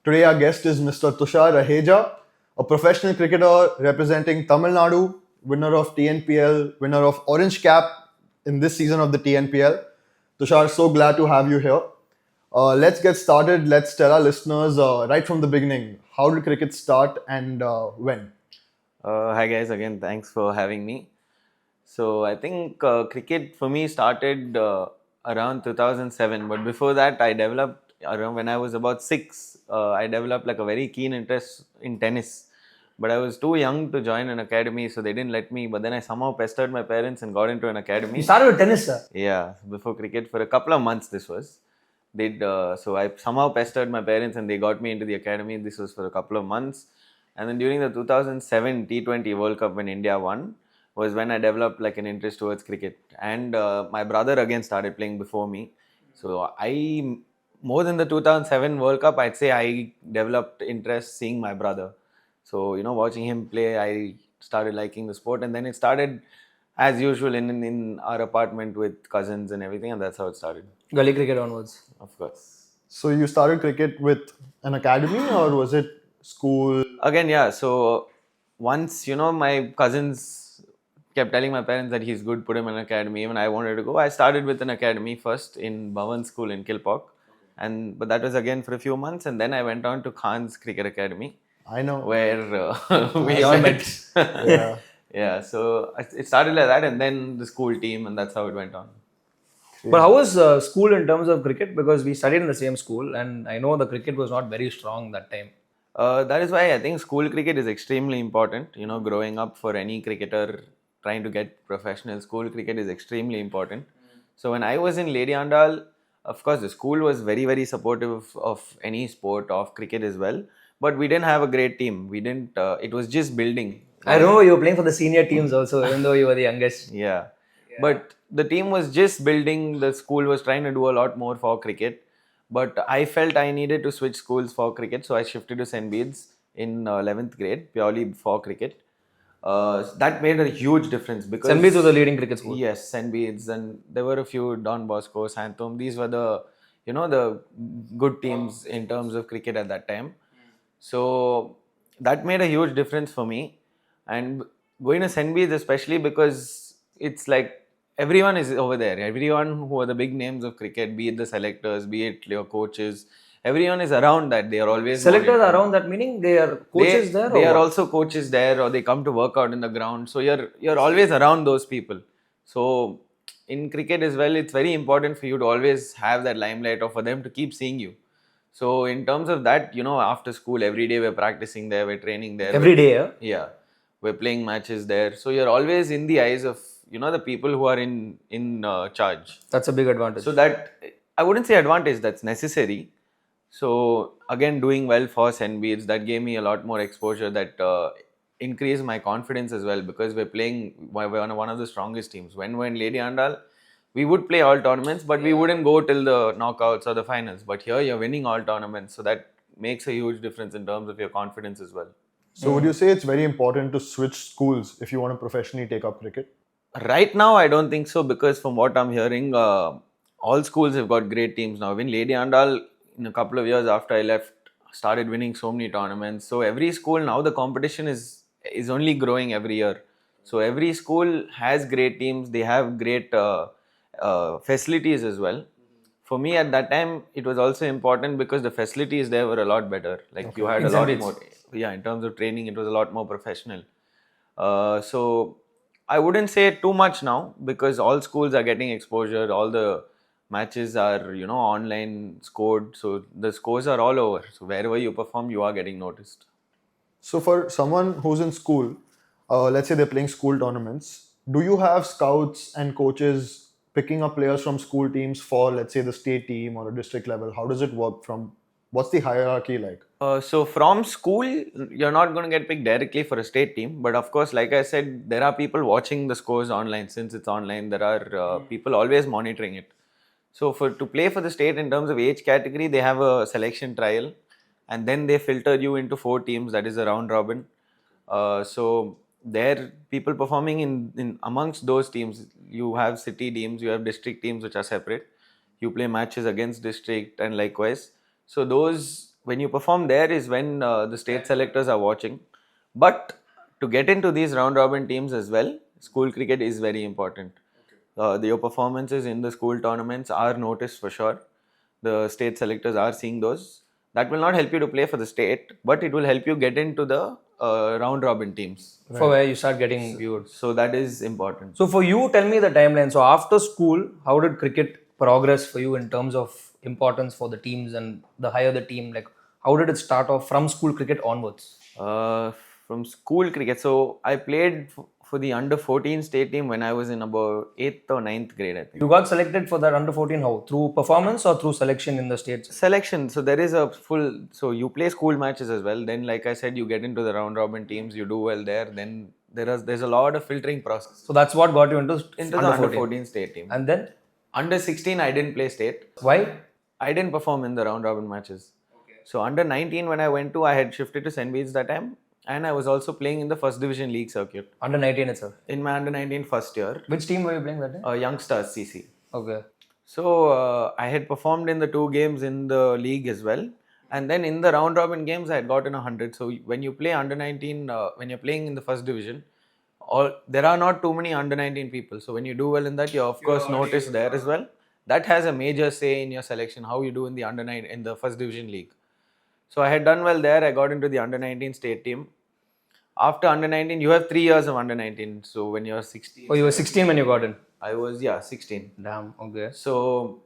Today our guest is Mr. Tushar Raheja, a professional cricketer representing Tamil Nadu, winner of TNPL, winner of Orange Cap in this season of the TNPL. Tushar, so glad to have you here. Let's get started. Let's tell our listeners right from the beginning, how did cricket start and when? Hi guys, again thanks for having me. So I think cricket for me started around 2007, but before that I developed around when I was about 6. I developed like a very keen interest in tennis, but I was too young to join an academy, so they didn't let me. But then I somehow pestered my parents and got into an You academy. started with tennis, sir. Yeah, before cricket for a couple of months. This was so I somehow pestered my parents and they got me into the academy. This was for a couple of months, and then during the 2007 T20 World Cup when India won was when I developed like an interest towards cricket. And my brother again started playing before me, so I more than the 2007 World Cup, I'd say I developed interest seeing my brother. So watching him play, I started liking the sport, and then it started as usual in our apartment with cousins and everything, and that's how it started. Gully cricket onwards. Of course. So you started cricket with an academy or was it school? Again, yeah. So once my cousins kept telling my parents that he's good, put him in an academy. Even I wanted to go. I started with an academy first in Bhavan School in Kilpauk, but that was again for a few months, and then I went on to Khan's Cricket Academy. I know. Where we all met. Yeah. Yeah. So it started like that, and then the school team, and that's how it went on. But how was school in terms of cricket? Because we studied in the same school, and I know the cricket was not very strong that time. That is why I think school cricket is extremely important. Growing up for any cricketer trying to get professional, school cricket is extremely important. So when I was in Lady Andal, of course, the school was very, very supportive of any sport, of cricket as well. But we didn't have a great team. We didn't. It was just building. I remember you were playing for the senior teams also, even though you were the youngest. Yeah. But the team was just building. The school was trying to do a lot more for cricket. But I felt I needed to switch schools for cricket. So I shifted to St. Bede's in 11th grade, purely for cricket. That made a huge difference because St. Bede's was the leading cricket school. Yes, St. Bede's, and there were a few Don Bosco, Santhom. These were the good teams in terms of cricket at that time. So that made a huge difference for me. And going to St. Bede's especially because it's like everyone is over there. Everyone who are the big names of cricket, be it the selectors, be it your coaches, everyone is around that. They are always Selectors monitoring. around that, meaning they are coaches there? They or are what? also coaches there, or they come to work out in the ground. So you're always around those people. So in cricket as well, it's very important for you to always have that limelight, or for them to keep seeing you. So in terms of that, after school, every day we're practicing there, we're training there. Every day, yeah? Yeah, we're playing matches there. So you're always in the eyes of the people who are in charge. That's a big advantage. So that, I wouldn't say advantage, that's necessary. So again, doing well for St. Bede's, that gave me a lot more exposure, that increased my confidence as well, because we're playing one of the strongest teams. When we're in Lady Andal, we would play all tournaments, but we wouldn't go till the knockouts or the finals. But here you're winning all tournaments, so that makes a huge difference in terms of your confidence as well. So would you say it's very important to switch schools if you want to professionally take up cricket? Right now, I don't think so, because from what I'm hearing, all schools have got great teams now. Even Lady Andal, in a couple of years after I left, started winning so many tournaments. So every school now, the competition is only growing every year. So every school has great teams. They have great facilities as well. For me at that time, it was also important because the facilities there were a lot better. Like you had In a St. lot Bede's. more. Yeah, in terms of training, it was a lot more professional. So I wouldn't say too much now, because all schools are getting exposure. All the matches are online scored, so the scores are all over. So wherever you perform, you are getting noticed. So for someone who's in school, let's say they're playing school tournaments, do you have scouts and coaches picking up players from school teams for, let's say, the state team or a district level? How does it work? What's the hierarchy like? So from school, you're not going to get picked directly for a state team, but of course, like I said, there are people watching the scores online. Since it's online, there are people always monitoring it. So to play for the state in terms of age category, they have a selection trial, and then they filter you into 4 teams. That is a round robin. So there, people performing in amongst those teams, you have city teams, you have district teams which are separate. You play matches against district and likewise. So those when you perform there is when the state selectors are watching. But to get into these round robin teams as well, school cricket is very important. Your performances in the school tournaments are noticed for sure. The state selectors are seeing those. That will not help you to play for the state, but it will help you get into the round robin teams. For where you start getting viewed. So that is important. So for you, tell me the timeline. So after school, how did cricket progress for you in terms of importance for the teams and the higher the team? Like, how did it start off from school cricket onwards? Uh, from school cricket, so I played for the under 14 state team when I was in about 8th or 9th grade, I think. You got selected for that under 14 how? Through performance or through selection in the states? Selection, so there is a full, so you play school matches as well. Then, like I said, you get into the round robin teams, you do well there. Then there's a lot of filtering process So that's what got you into into the under 14 state team. And then Under 16, I didn't play state. why? I didn't perform in the round robin matches. So under 19, when I went to, I had shifted to St. Bede's that time, and I was also playing in the first division league circuit Under 19 itself. in my under 19 first year. Which team were you playing that day? Youngsters CC. Okay. So I had performed in the 2 games in the league as well, and then in the round robin games I had gotten 100. So when you play under 19, when you're playing in the first division, there are not too many under 19 people. So when you do well in that, you're of course noticed there as well. That has a major say in your selection, how you do in the under 9 in the first division league. So I had done well there. I got into the under 19 state team. After under 19, you have 3 years of under 19. So when you're 16, Oh, you were 16 when you got in. I was 16. Damn. Okay. So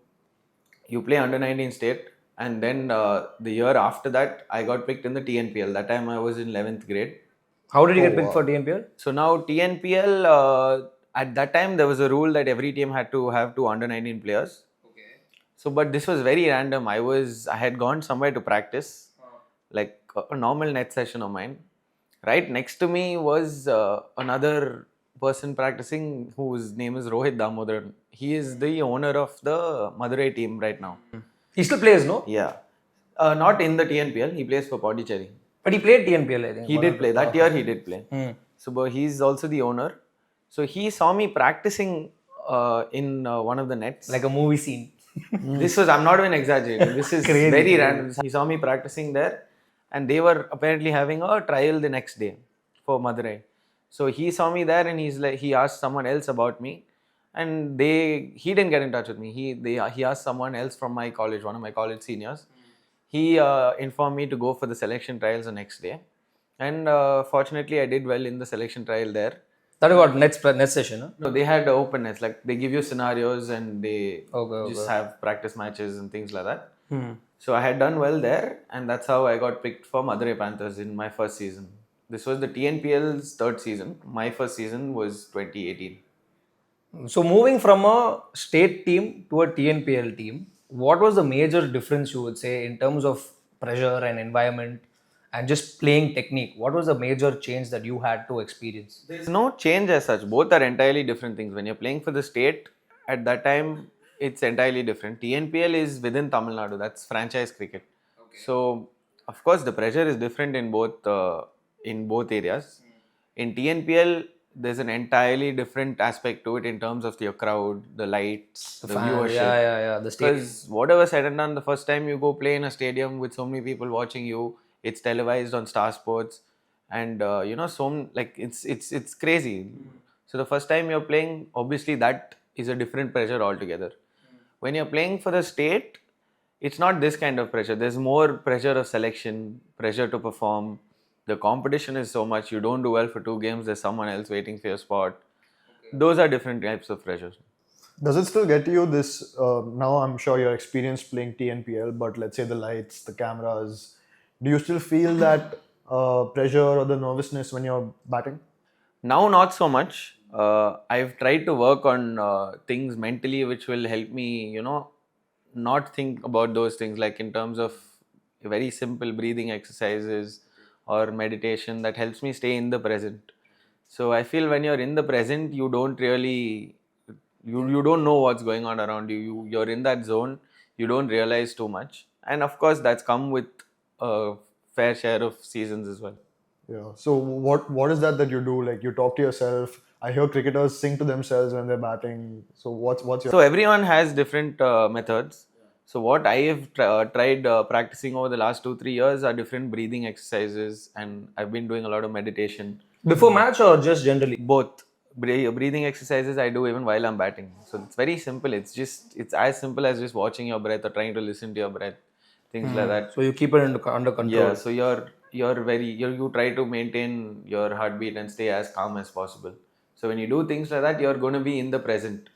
you play under 19 state, and then the year after that, I got picked in the TNPL. That time I was in 11th grade. How did you get picked for TNPL? So now TNPL, at that time there was a rule that every team had to have 2 under 19 players. Okay. So, but this was very random. I had gone somewhere to practice, like a normal net session of mine. Right next to me was another person practicing whose name is Rohit Damodaran. He is the owner of the Madurai team right now. He still plays, no? Yeah. Not in the TNPL, he plays for Pondicherry. But he played TNPL, I think. He did play. That year he did play. So but he's also the owner. So he saw me practicing in one of the nets. Like a movie scene. This was, I'm not even exaggerating. This is very random. He saw me practicing there, and they were apparently having a trial the next day for Madurai. So he saw me there, and he asked someone else about me, and he didn't get in touch with me. He asked someone else from my college, one of my college seniors. He informed me to go for the selection trials the next day, and fortunately I did well in the selection trial there. That is what net session, huh? No, they had openness, like they give you scenarios and they Okay. just have practice matches and things like that. So I had done well there, and that's how I got picked for Madurai Panthers in my first season. This was the TNPL's 3rd season. My first season was 2018. So moving from a state team to a TNPL team, what was the major difference you would say in terms of pressure and environment and just playing technique? What was the major change that you had to experience? There's no change as such. Both are entirely different things. When you're playing for the state, at that time, it's entirely different. TNPL is within Tamil Nadu. That's franchise cricket. So, of course, the pressure is different in both areas. In TNPL, there's an entirely different aspect to it in terms of your crowd, the lights, the viewership. Yeah. The stadium. Because whatever said and done, the first time you go play in a stadium with so many people watching you, it's televised on Star Sports, and it's crazy. So the first time you're playing, obviously that is a different pressure altogether. When you're playing for the state, it's not this kind of pressure. There's more pressure of selection, pressure to perform. The competition is so much. You don't do well for 2 games, there's someone else waiting for your spot. Those are different types of pressures. Does it still get to you this? Now I'm sure you're experienced playing TNPL, but let's say the lights, the cameras. Do you still feel that pressure or the nervousness when you're batting? Now, not so much. I've tried to work on things mentally which will help me, not think about those things, like in terms of very simple breathing exercises or meditation that helps me stay in the present. So I feel when you're in the present, you don't really, you don't know what's going on around you. You're in that zone, you don't realize too much. And of course, that's come with a fair share of seasons as well. Yeah. So what is that you do? Like you talk to yourself. I hear cricketers sing to themselves when they're batting. So what's your? So everyone has different methods. So what I have tried practicing over the last 2-3 years are different breathing exercises, and I've been doing a lot of meditation. Before match or just generally? Both breathing exercises I do even while I'm batting. So it's very simple. It's as simple as just watching your breath or trying to listen to your breath, things like that. So you keep it under control. Yeah. So you try to maintain your heartbeat and stay as calm as possible. So when you do things like that, you're going to be in the present,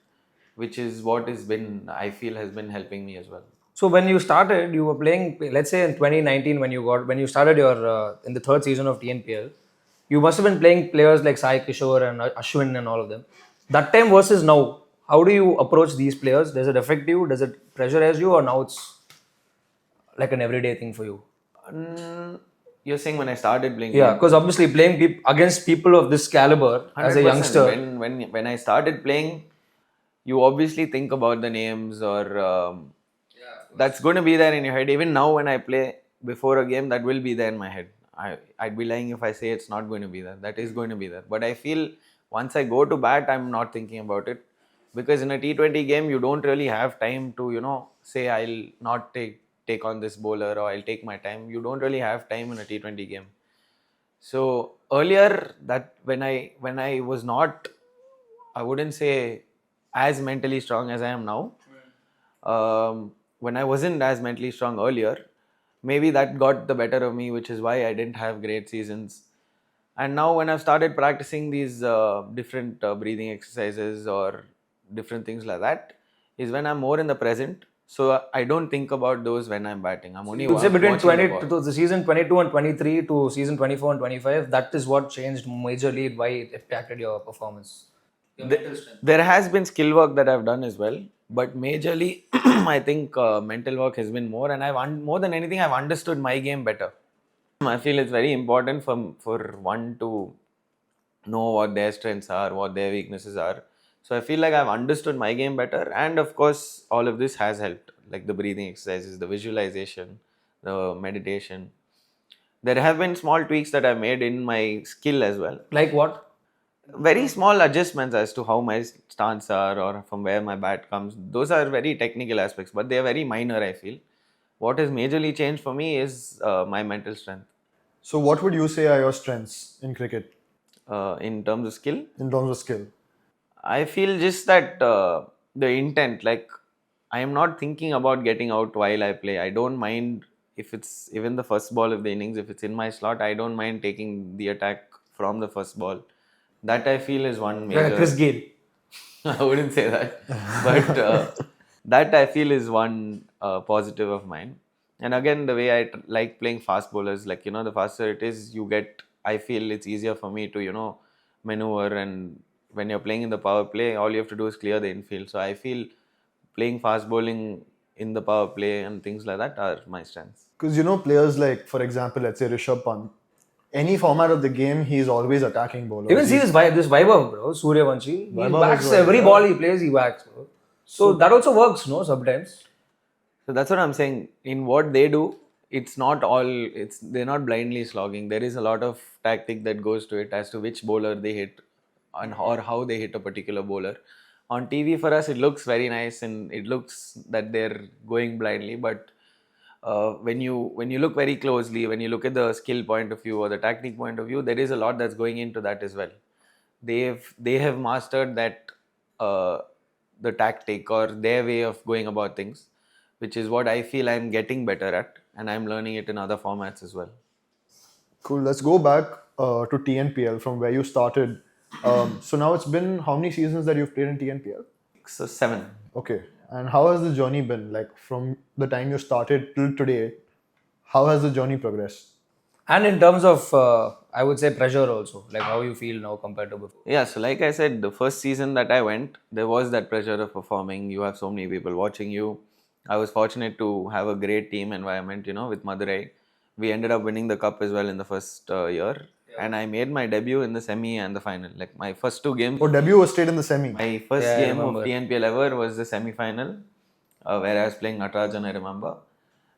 which is what I feel has been helping me as well. So when you started, you were playing. Let's say in 2019, when you started your in the third season of TNPL, you must have been playing players like Sai Kishore and Ashwin and all of them. That time versus now, how do you approach these players? Does it affect you? Does it pressurize you, or now it's like an everyday thing for you? You're saying when I started playing? Yeah, because obviously playing against people of this caliber as a 100%. youngster. When I started playing, you obviously think about the names or that's going to be there in your head. Even now when I play before a game, that will be there in my head. I'd be lying if I say it's not going to be there. That is going to be there. But I feel once I go to bat, I'm not thinking about it, because in a T20 game you don't really have time to say I'll not take on this bowler or I'll take my time. You don't really have time in a T20 game. So earlier, that when I was not, I wouldn't say as mentally strong as I am now. When I wasn't as mentally strong earlier, maybe that got the better of me, which is why I didn't have great seasons. And now when I've started practicing these different breathing exercises or different things like that, is when I'm more in the present. So I don't think about those when I'm batting. I'm only You'd say between watching the 20 ball. to the season 22 and 23 to season 24 and 25, that is what changed majorly, why it impacted your performance. There has been skill work that I've done as well, but majorly I think mental work has been more, and more than anything I've understood my game better. I feel it's very important for one to know what their strengths are, what their weaknesses are. So I feel like I've understood my game better, and of course all of this has helped, like the breathing exercises, the visualization, the meditation. There have been small tweaks that I've made in my skill as well. Like what? Very small adjustments as to how my stance are or from where my bat comes. Those are very technical aspects, but they are very minor, I feel. What has majorly changed for me is my mental strength. So, what would you say are your strengths in cricket In terms of skill, in terms of skill? I feel just that the intent, like I am not thinking about getting out while I play. I don't mind if it's even the first ball of the innings, if it's in my slot, I don't mind taking the attack from the first ball. That I feel is one major. Chris Gayle. I wouldn't say that, but that I feel is one positive of mine. And again, the way I like playing fast bowlers, like the faster it is, I feel it's easier for me to maneuver. And when you're playing in the power play, all you have to do is clear the infield. So I feel playing fast bowling in the power play and things like that are my strengths. Because players like, for example, let's say Rishabh Pant, any format of the game, he's always attacking bowlers. Even see this Vaibhav, bro, Suryavanshi. He Vaibhav whacks as well, every yeah. ball he plays, he whacks, bro. So that also works, no, sometimes. So that's what I'm saying. In what they do, they're not blindly slogging. There is a lot of tactic that goes to it as to which bowler they hit or how they hit a particular bowler. On TV for us, it looks very nice and it looks that they're going blindly. But when you look very closely, when you look at the skill point of view or the tactic point of view, there is a lot that's going into that as well. They have mastered that the tactic or their way of going about things, which is what I feel I'm getting better at, and I'm learning it in other formats as well. Cool. Let's go back to TNPL from where you started. So now it's been how many seasons that you've played in TNPL? So 7. Okay. And how has the journey been? Like from the time you started till today, how has the journey progressed? And in terms of, I would say, pressure also, like how you feel now compared to before. Yeah, so like I said, the first season that I went, there was that pressure of performing. You have so many people watching you. I was fortunate to have a great team environment, with Madurai. We ended up winning the cup as well in the first year. Yeah. And I made my debut in the semi and the final. Like my first 2 games. Oh, debut was stayed in the semi. My first game of TNPL ever was the semi-final, where I was playing Natarajan, I remember.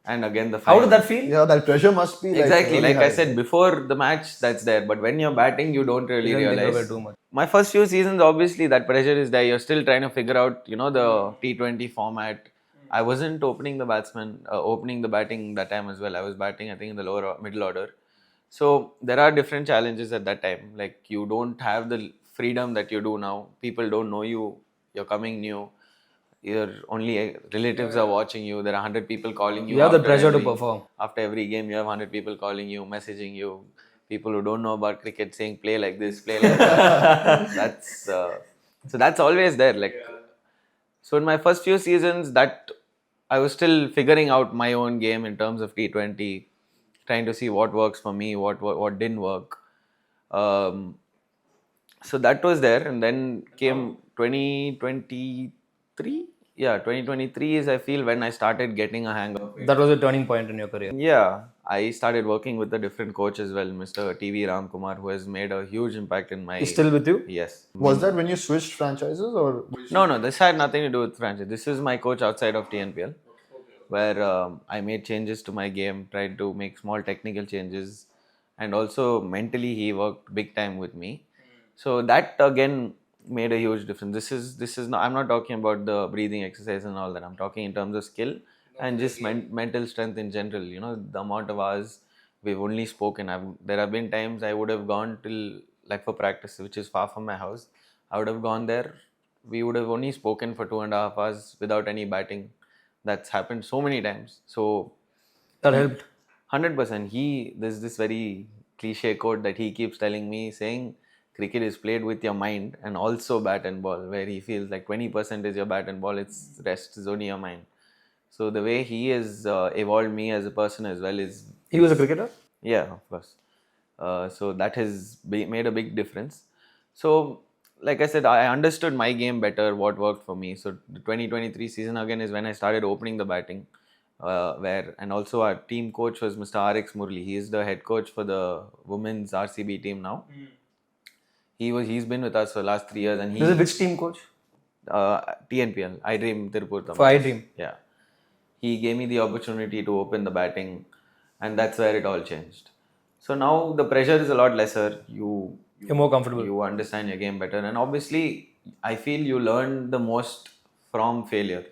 And again, the final. How did that feel? Yeah, that pressure must be exactly really like high. I said before the match, that's there. But when you're batting, you don't really realize. Think of it too much. My first few seasons, obviously, that pressure is there. You're still trying to figure out, the T20 format. I wasn't opening the batting that time as well. I was batting, I think, in the middle order. So there are different challenges at that time. Like you don't have the freedom that you do now. People don't know you. You're coming new. Your only relatives are watching you. There are 100 people calling you. You have the pressure to perform. After every game, you have 100 people calling you, messaging you. People who don't know about cricket saying, play like this, play like that. That's always there. Like, so in my first few seasons, that I was still figuring out my own game in terms of T20, trying to see what works for me, what didn't work. So that was there, and then came 2023. Yeah, 2023 is, I feel, when I started getting a hang of it. That was a turning point in your career. Yeah, I started working with a different coach as well, Mr. TV Ramkumar, who has made a huge impact in my. He's still with you? Yes. Was that when you switched franchises or? No, this had nothing to do with franchise. This is my coach outside of TNPL, where I made changes to my game, tried to make small technical changes, and also mentally he worked big time with me. So that again made a huge difference. This is not, I'm not talking about the breathing exercise and all that. I'm talking in terms of skill and just mental strength in general. You know, the amount of hours we've only spoken. There have been times I would have gone till, like, for practice, which is far from my house. I would have gone there. We would have only spoken for 2.5 hours without any batting. That's happened so many times. So That helped. 100%. There's this very cliche quote that he keeps telling me, saying cricket is played with your mind and also bat and ball, where he feels like 20% is your bat and ball, it's rest is only your mind. So the way he has evolved me as a person as well is. He was a cricketer? Yeah, of course. So that has made a big difference. So, like I said, I understood my game better, what worked for me. So the 2023 season again is when I started opening the batting. And also our team coach was Mr. RX Murli. He is the head coach for the women's RCB team now. He's been with us for the last 3 years, and This is which team coach? TNPL, I Dream Tirupur. For I Dream. Yeah. He gave me the opportunity to open the batting, and that's where it all changed. So now the pressure is a lot lesser. You're more comfortable. You understand your game better, and obviously I feel you learn the most from failure.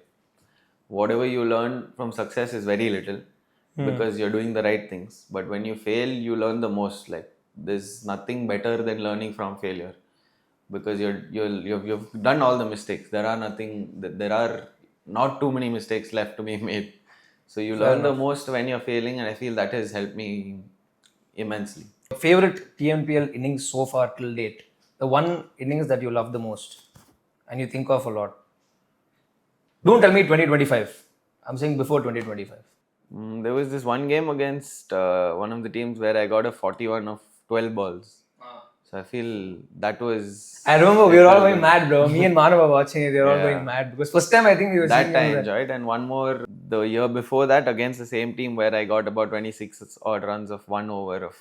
Whatever you learn from success is very little because you're doing the right things. But when you fail, you learn the most. Like, there's nothing better than learning from failure, because you've done all the mistakes. There are not too many mistakes left to be made. So you learn the most when you're failing, and I feel that has helped me immensely. Favorite TNPL innings so far till date? The one innings that you love the most and you think of a lot? Don't tell me 2025. I'm saying before 2025. There was this one game against one of the teams where I got a 41 of 12 balls. So I feel that was. I remember we were all going mad, bro. Me and Manu were watching it. We were all going mad because first time I think we were that seeing I enjoyed, and one more the year before that against the same team where I got about 26 odd runs of 1 over of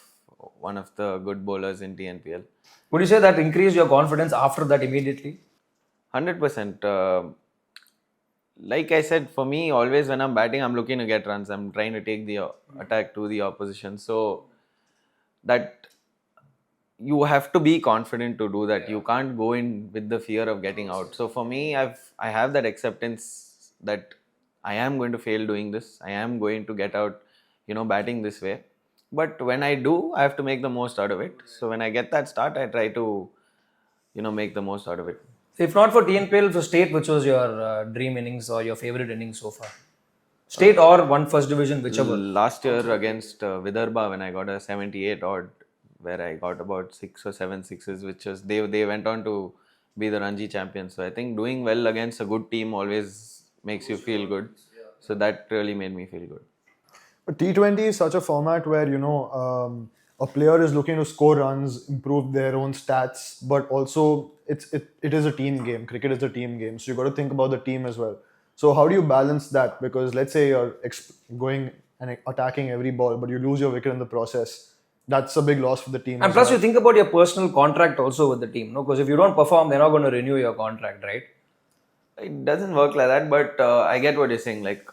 one of the good bowlers in TNPL. Would you say that increased your confidence after that immediately? 100%. Like I said, for me, always when I'm batting, I'm looking to get runs. I'm trying to take the attack to the opposition. So that you have to be confident to do that. You can't go in with the fear of getting out. So for me, I have that acceptance that I am going to fail doing this. I am going to get out, batting this way. But when I do, I have to make the most out of it. So when I get that start, I try to, make the most out of it. If not for TNPL, for state, which was your dream innings or your favorite innings so far? State or one first division, whichever. Last year against Vidarbha, when I got a 78 odd, where I got about 6 or 7 sixes, which was they went on to be the Ranji champions. So I think doing well against a good team always makes you feel good. So that really made me feel good. But T20 is such a format where, a player is looking to score runs, improve their own stats, but also it is a team game. Cricket is a team game. So you got to think about the team as well. So how do you balance that? Because let's say you're going and attacking every ball, but you lose your wicket in the process. That's a big loss for the team. And plus, you think about your personal contract also with the team, no? Because if you don't perform, they're not going to renew your contract, right? It doesn't work like that, but I get what you're saying. Like,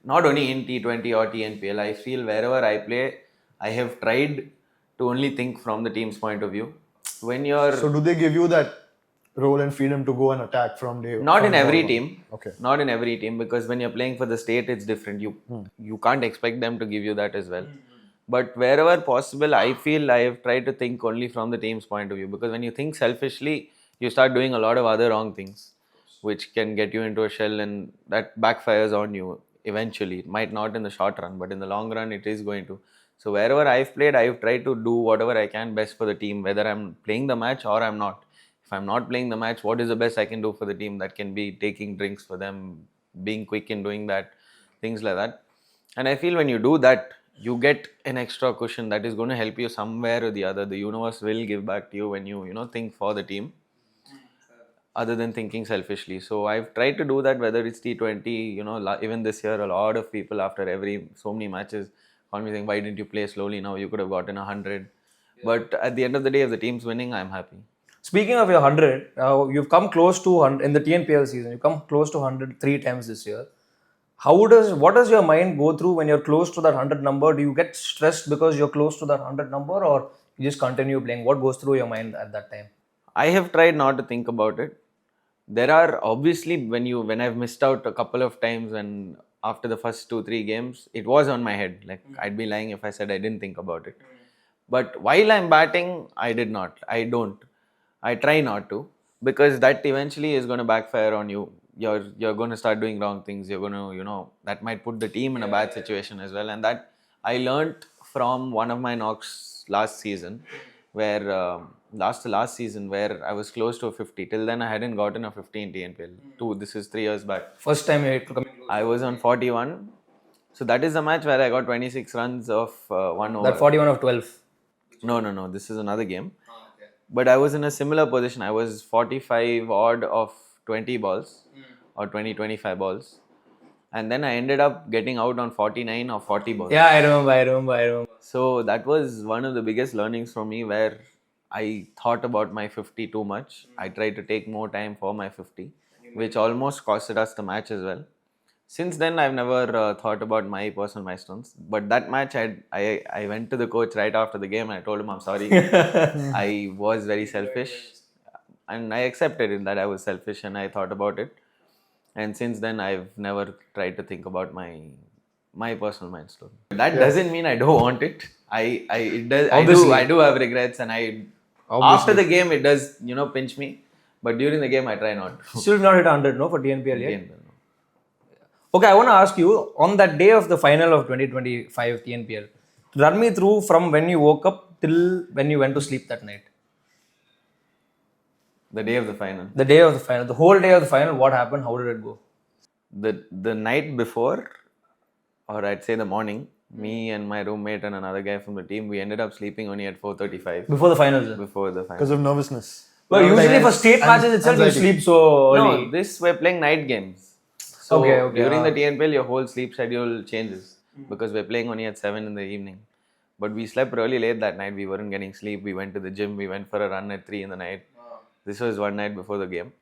not only in T20 or TNPL, I feel wherever I play, I have tried to only think from the team's point of view. So do they give you that role and freedom to go and attack from day. Not from in ball every one. team. Okay. Not in every team, because when you're playing for the state, it's different. You can't expect them to give you that as well. But wherever possible, I feel I have tried to think only from the team's point of view, because when you think selfishly, you start doing a lot of other wrong things, which can get you into a shell, and that backfires on you eventually. It might not in the short run, but in the long run, it is going to. So wherever I've played, I've tried to do whatever I can best for the team, whether I'm playing the match or I'm not. If I'm not playing the match, what is the best I can do for the team? That can be taking drinks for them, being quick in doing that, things like that. And I feel when you do that, you get an extra cushion that is going to help you somewhere or the other. The universe will give back to you when you think for the team, other than thinking selfishly. So I've tried to do that, whether it's T20, even this year, a lot of people after so many matches call me saying, why didn't you play slowly now? You could have gotten 100. But at the end of the day, if the team's winning, I'm happy. Speaking of your 100, you've come close to 100 in the TNPL season. You've come close to 100 three times this year. What does your mind go through when you're close to that 100 number? Do you get stressed because you're close to that 100 number, or you just continue playing? What goes through your mind at that time? I have tried not to think about it. There are obviously when I've missed out a couple of times, and after the first 2-3 games, it was on my head. Like I'd be lying if I said I didn't think about it. But while I'm batting, I did not. I don't. I try not to, because that eventually is going to backfire on you. You're going to start doing wrong things. You're going to that might put the team in a bad situation as well. And that I learnt from one of my knocks last season, where last season where I was close to a 50. Till then I hadn't gotten a 50 in TNPL. This is 3 years back. First time you hit coming close. I was on 41. So that is the match where I got 26 runs of 1 over. That 41 of 12. No. This is another game. But I was in a similar position. I was 45 odd of 20 balls or 25 balls. And then I ended up getting out on 49 or 40 balls. Yeah, I remember. So that was one of the biggest learnings for me, where I thought about my 50 too much. I tried to take more time for my 50, which almost costed us the match as well. Since then, I've never thought about my personal milestones. But that match, I went to the coach right after the game and I told him, I'm sorry. I was very selfish. And I accepted it that I was selfish, and I thought about it. And since then, I've never tried to think about my personal milestone. That doesn't mean I don't want it. It does. I do have regrets, and after the game it does pinch me. But during the game, I try not to. Still not hit 100, no, for TNPL yet? Okay, I want to ask you, on that day of the final of 2025 TNPL, run me through from when you woke up till when you went to sleep that night. The day of the final. The day of the final. The whole day of the final, what happened? How did it go? The night before, or I'd say the morning, me and my roommate and another guy from the team, we ended up sleeping only at 4:35. Before the finals? Before the final. Because of nervousness. Well, usually for state matches itself, you sleep so early. No, we're playing night games. So during the TNPL, your whole sleep schedule changes, because we're playing only at 7 in the evening. But we slept really late that night. We weren't getting sleep. We went to the gym. We went for a run at 3 in the night. This was one night before the game.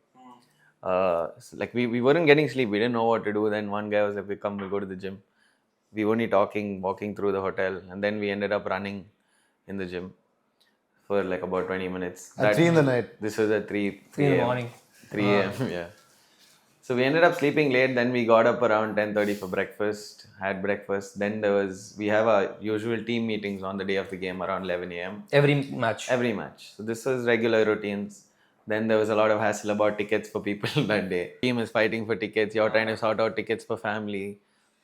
We weren't getting sleep. We didn't know what to do. Then one guy was like, we'll go to the gym. We were only walking through the hotel. And then we ended up running in the gym for like about 20 minutes. At 3 in the night. This was at 3 in the morning. 3 a.m. Yeah. So we ended up sleeping late. Then we got up around 10:30 for breakfast, had breakfast. Then we have our usual team meetings on the day of the game around 11 a.m. Every match. Every match. So this was regular routines. Then there was a lot of hassle about tickets for people that day. Team is fighting for tickets. You're trying to sort out tickets for family.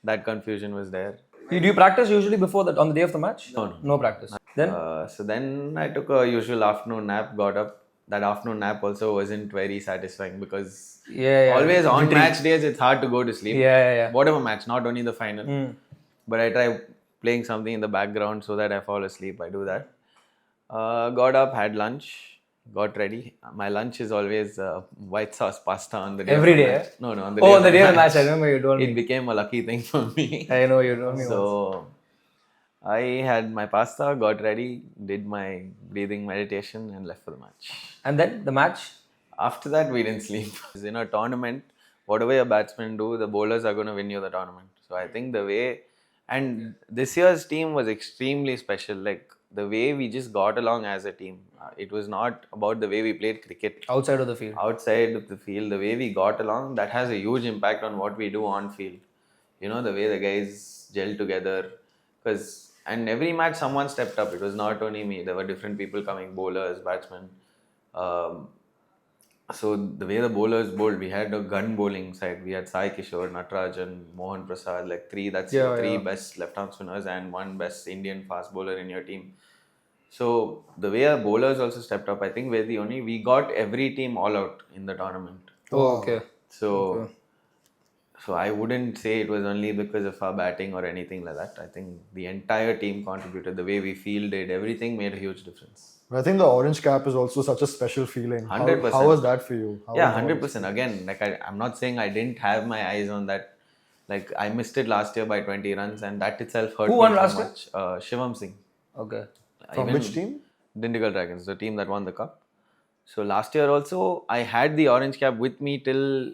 That confusion was there. Do you practice usually before that, on the day of the match? No. No practice. Then? So then I took a usual afternoon nap, got up. That afternoon nap also wasn't very satisfying, because always on match days it's hard to go to sleep. Yeah. Whatever match, not only the final. But I try playing something in the background so that I fall asleep. I do that. Got up, had lunch, got ready. My lunch is always white sauce pasta on the day. Every day? No, on the day. On the day of the match. I remember you told me. It became a lucky thing for me. I know you told me. So I had my pasta, got ready, did my breathing meditation, and left for the match. And then the match? After that, we didn't sleep. In a tournament, whatever your batsmen do, the bowlers are going to win you the tournament. So I think and this year's team was extremely special. Like, the way we just got along as a team. It was not about the way we played cricket. Outside of the field. Outside of the field, the way we got along, that has a huge impact on what we do on field. You know, the way the guys gel together. And every match someone stepped up. It was not only me. There were different people coming, bowlers, batsmen. Um, so the way the bowlers bowled, we had a gun bowling side. We had Sai Kishore, Natarajan, Mohan Prasad, like three. That's your three best left-arm spinners and one best Indian fast bowler in your team. So the way our bowlers also stepped up, I think we got every team all out in the tournament. Oh, okay. So I wouldn't say it was only because of our batting or anything like that. I think the entire team contributed. The way we fielded, everything made a huge difference. I think the orange cap is also such a special feeling. 100%. How was that for you? Yeah, 100%. Again, like I'm not saying I didn't have my eyes on that. Like I missed it last year by 20 runs, and that itself hurt me won so last much. Shivam Singh. Okay. From which team? Dindigul Dragons, the team that won the cup. So last year also, I had the orange cap with me till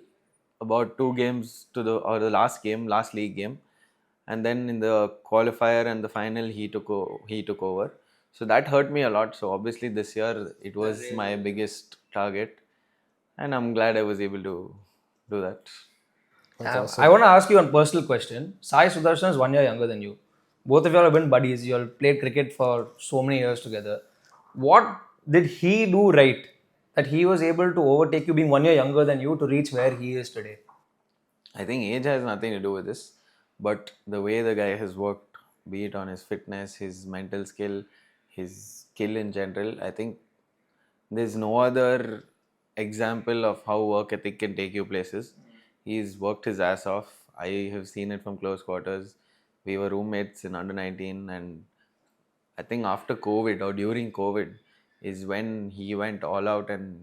about 2 games to the last league game, and then in the qualifier and the final he took over. So that hurt me a lot. So obviously this year it was my biggest target, and I'm glad I was able to do that. I want to ask you one personal question. Sai Sudarshan is 1 year younger than you. Both of you all have been buddies. You all played cricket for so many years together. What did he do right that he was able to overtake you being 1 year younger than you to reach where he is today? I think age has nothing to do with this, but the way the guy has worked, be it on his fitness, his mental skill, his skill in general, I think there's no other example of how work ethic can take you places. He's worked his ass off. I have seen it from close quarters. We were roommates in under 19, and I think after COVID or during COVID is when he went all out, and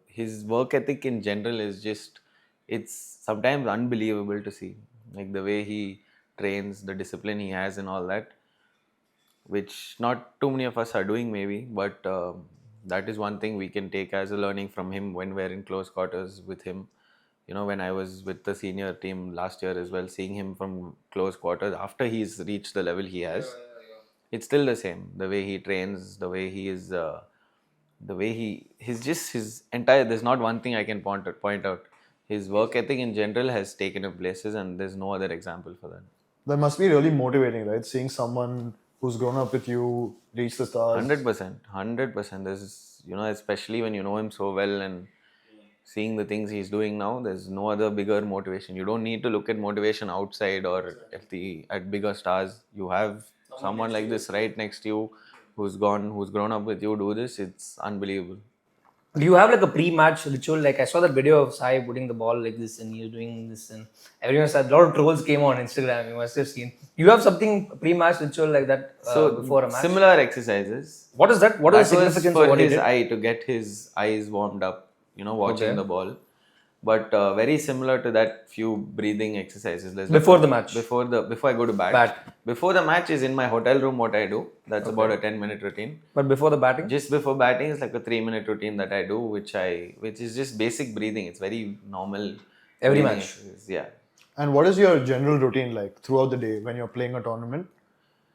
his work ethic in general is just, it's sometimes unbelievable to see. Like the way he trains, the discipline he has and all that, which not too many of us are doing maybe, but that is one thing we can take as a learning from him when we're in close quarters with him. You know, when I was with the senior team last year as well, seeing him from close quarters after he's reached the level he has, it's still the same. The way he trains, the way he is, his entire, there's not one thing I can point out. His work ethic in general has taken him places, and there's no other example for that. That must be really motivating, right? Seeing someone who's grown up with you reach the stars. 100%. There's, especially when you know him so well and seeing the things he's doing now, there's no other bigger motivation. You don't need to look at motivation outside or at bigger stars. You have someone like this right next to you who's grown up with you do this. It's unbelievable. Do you have like a pre-match ritual? Like I saw that video of Sai putting the ball like this and he's doing this, and everyone said a lot of trolls came on Instagram. You must have seen. You have something pre-match ritual like that before a match? Similar exercises. What is that? What is the significance for of what his he did? eye, to get his eyes warmed up, watching the ball. But very similar to that, few breathing exercises. Before the match? Before I go to bat. Before the match is in my hotel room what I do. That's about a 10-minute routine. But before the batting? Just before batting is like a 3-minute routine that I do, which is just basic breathing. It's very normal. Every match? Exercise. Yeah. And what is your general routine like throughout the day when you're playing a tournament?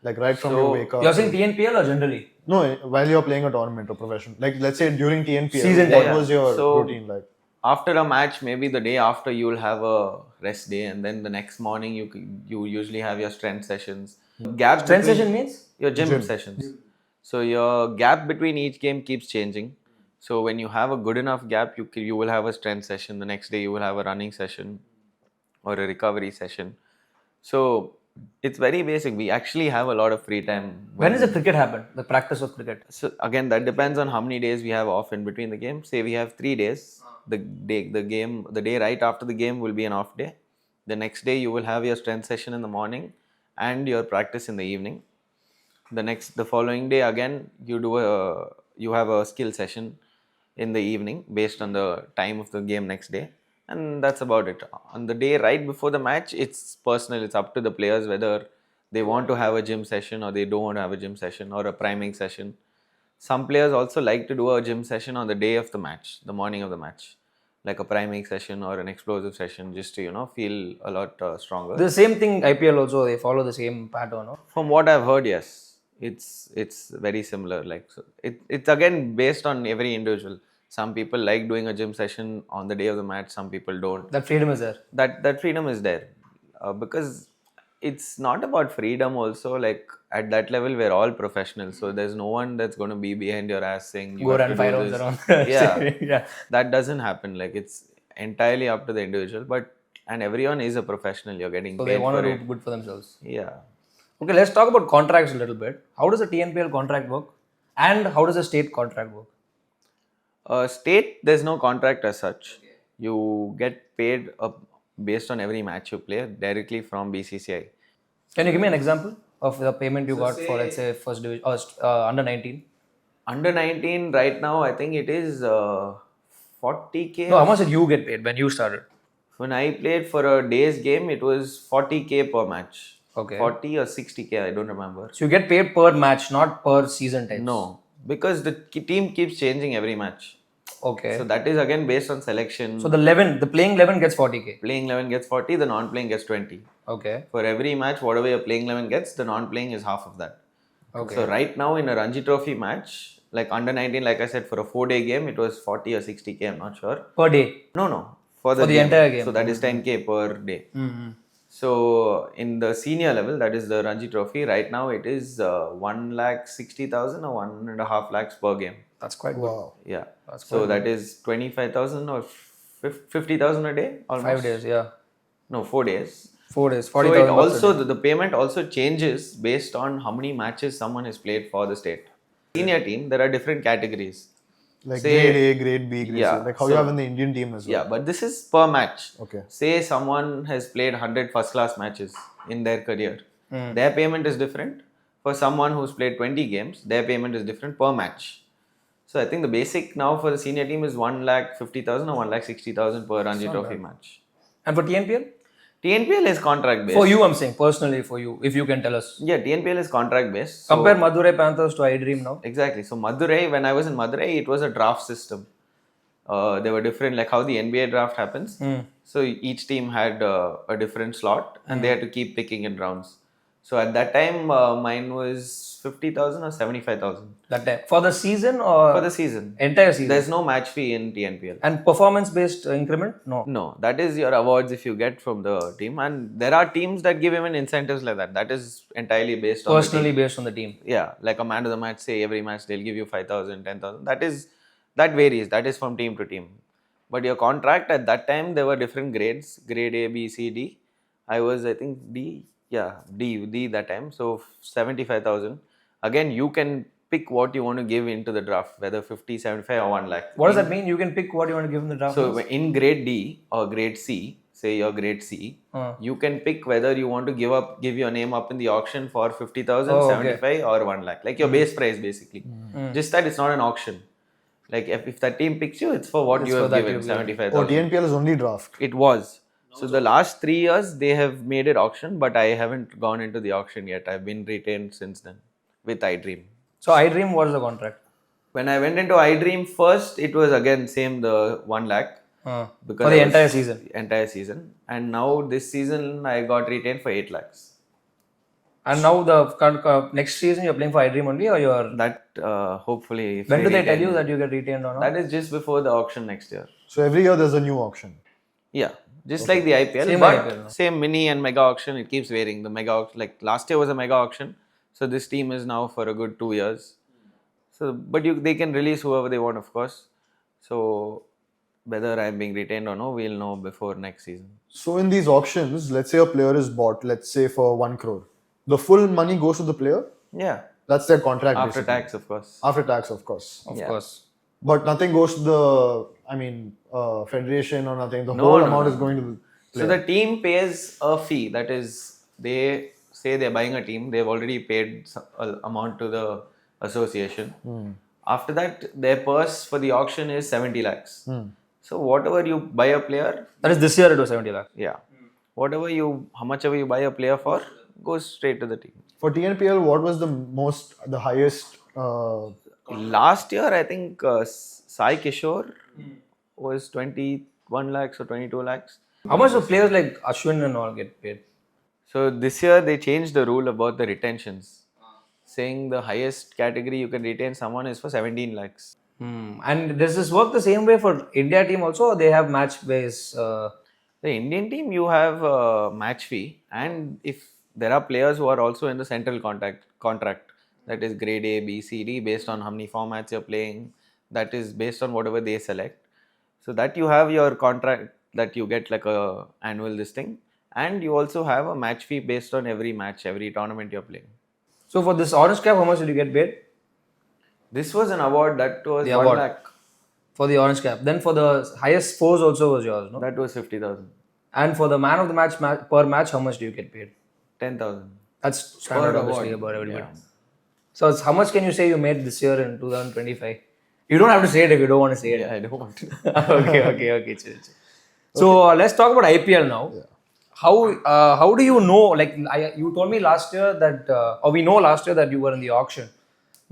Like right from your wake up? You're saying TNPL or generally? No, while you're playing a tournament or profession. Like let's say during TNPL, Season what day, was your routine like? After a match, maybe the day after, you will have a rest day, and then the next morning you usually have your strength sessions. Strength session means? Your gym sessions. So your gap between each game keeps changing. So when you have a good enough gap, you will have a strength session. The next day you will have a running session or a recovery session. So it's very basic. We actually have a lot of free time. When does the cricket happen? The practice of cricket? So again, that depends on how many days we have off in between the games. Say we have 3 days. The day right after the game will be an off day. The next day you will have your strength session in the morning and your practice in the evening. The following day again you have a skill session in the evening based on the time of the game next day, and that's about it. On the day right before the match, it's personal. It's up to the players whether they want to have a gym session or they don't want to have a gym session or a priming session. Some players also like to do a gym session on the day of the match, the morning of the match, like a priming session or an explosive session, just to feel a lot stronger. The same thing IPL also, they follow the same pattern, no? From what I've heard, yes. It's very similar. Like so it's again based on every individual. Some people like doing a gym session on the day of the match. Some people don't. That freedom is there. That freedom is there because it's not about freedom. Also, like at that level, we're all professionals. So there's no one that's going to be behind your ass saying you Go have run to 5 do rounds this. around. Yeah, Yeah. that doesn't happen. Like it's entirely up to the individual. But and everyone is a professional. You're getting So paid they want for to do it. good for themselves. Yeah. Okay, let's talk about contracts a little bit. How does a TNPL contract work? And how does a state contract work? State, there's no contract as such. You get paid based on every match you play directly from BCCI. Can you give me an example of the payment you got for, let's say, first division or under 19? Under 19 right now, I think it is 40k. No, how much did you get paid when you started? When I played for a day's game, it was 40k per match. Okay. 40 or 60k, I don't remember. So you get paid per match, not per season types. No, because the team keeps changing every match. Okay. So that is again based on selection. So the playing 11 gets 40k. Playing 11 gets 40, the non-playing gets 20. Okay. For every match, whatever your playing 11 gets, the non-playing is half of that. Okay. So right now in a Ranji Trophy match, like under 19, like I said, for a 4-day game, it was 40 or 60k, I'm not sure. Per day. No. For the entire game. So that is 10k per day. Mm-hmm. So in the senior level, that is the Ranji Trophy, right now it is 1,60,000 or 1.5 lakhs per game. That's quite good. Wow. Yeah. That's So that is 25,000 or 50,000 a day almost. 5 days, yeah. No, 4 days. 4 days, So 40,000. it also the payment also changes based on how many matches someone has played for the state. Senior team, there are different categories. Like Say- grade A, grade B, grade Yeah, C. Like how you so- have in the Indian team as well. Yeah, but this is per match. Okay. Say someone has played 100 first class matches in their career. Hmm. Their payment is different. For someone who's played 20 games, their payment is different per match. So I think the basic now for the senior team is 1,50,000 or 1,60,000 per Ranji Trophy match. And for TNPL? TNPL is contract based. For you, I'm saying, personally for you, if you can tell us. Yeah, TNPL is contract based. So Compare Madurai Panthers to iDream now. exactly. So Madurai, when I was in Madurai, it was a draft system. They were different, like how the NBA draft happens. So each team had a different slot, and they had to keep picking in rounds. So at that time, mine was 50,000 or 75,000 That time. For the season or for the season. entire season? There's no match fee in TNPL. And performance based increment? No. No, that is your awards if you get from the team, and there are teams that give even incentives like that. That is entirely based on the team. Personally based on the team. Yeah, like a man of the match, say every match they'll give you 5,000, 10,000. That varies. That is from team to team. But your contract at that time, there were different grades: grade A, B, C, D. I was, I think, D. Yeah, D that time. So 75,000. Again, you can pick what you want to give into the draft, whether 50, 75 or 1 lakh. What does that mean? You can pick what you want to give in the draft? So in grade D or grade C, say your grade C, you can pick whether you want to give your name up in the auction for 50,000, Oh, okay. 75 or 1 lakh. Like your base price basically. Just that it's not an auction. Like if that team picks you, it's for what It's you for have that given, you've given. 75,000. Oh, TNPL is only draft. It was. So the last 3 years they have made it auction, but I haven't gone into the auction yet. I've been retained since then with iDream. So iDream, what is the contract? When I went into iDream first, it was again same the 1 lakh. Because For the I was- entire season. Entire season. And now this season I got retained for 8 lakhs. And now the next season you're playing for iDream only, or you're... That hopefully. If When do they retain tell you me- that you get retained or not? That is just before the auction next year. So every year there's a new auction. Yeah. Just like the IPL. Same but IPL, no? same mini and mega auction, it keeps varying. The mega auction, like last year was a mega auction. So this team is now for a good 2 years. So, but they can release whoever they want, of course. So whether I'm being retained or no, we'll know before next season. So in these auctions, let's say a player is bought, let's say for 1 crore. The full money goes to the player. Yeah. That's their contract. After basically. tax, of course. After tax, of course. Of Yeah. course. But nothing goes to the, federation or nothing. The whole amount is going to the So the team pays a fee. That is, they say they're buying a team. They've already paid some amount to the association. After that, their purse for the auction is 70 lakhs. So whatever you buy a player, That is this year it was 70 lakhs. yeah, how much ever you buy a player for, goes straight to the team. For TNPL, what was the highest? Last year, I think Sai Kishore was 21 lakhs or 22 lakhs. How much do players like Ashwin and all get paid? So this year they changed the rule about the retentions. saying the highest category you can retain someone is for 17 lakhs. And does this work the same way for India team also, or they have match base? The Indian team, you have a match fee, and if there are players who are also in the central contract, that is grade A, B, C, D, based on how many formats you're playing, that is based on whatever they select. So that you have your contract that you get like a annual this thing, and you also have a match fee based on every match, every tournament you're playing. So for this orange cap, how much did you get paid? This was an award that was The 1 award. lakh. For the orange cap. Then for the highest scores also was yours, no? That was 50,000. And for the man of the match per match, how much do you get paid? 10,000. That's standard, obviously, about everybody. So how much can you say you made this year in 2025? You don't have to say it if you don't want to say it. Yeah, I don't want to. Okay. Chill. So let's talk about IPL now. Yeah. How do you know? Like you told me last year that, or we know last year that you were in the auction,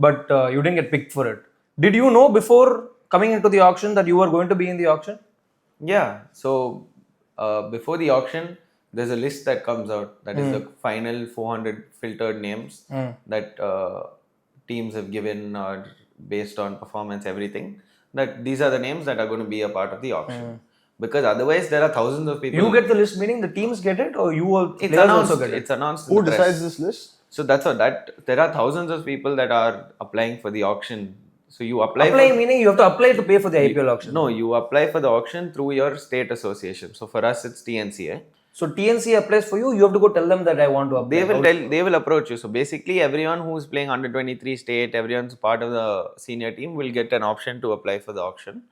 but you didn't get picked for it. Did you know before coming into the auction that you were going to be in the auction? Yeah. So before the auction, there's a list that comes out. That is the final 400 filtered names that teams have given based on performance, everything. That these are the names that are going to be a part of the auction. Because otherwise, there are thousands of people. You get the list, meaning the teams get it, or you will it's announced, also get it? It's announced. Who decides this list? So that's what there are thousands of people that are applying for the auction. So you apply meaning you have to apply to pay for the IPL auction. No, you apply for the auction through your state association. So for us, it's TNCA. So TNCA applies for you. You have to go tell them that I want to apply. They will approach you. So basically, everyone who's playing under 23 state, everyone's part of the senior team will get an option to apply for the auction.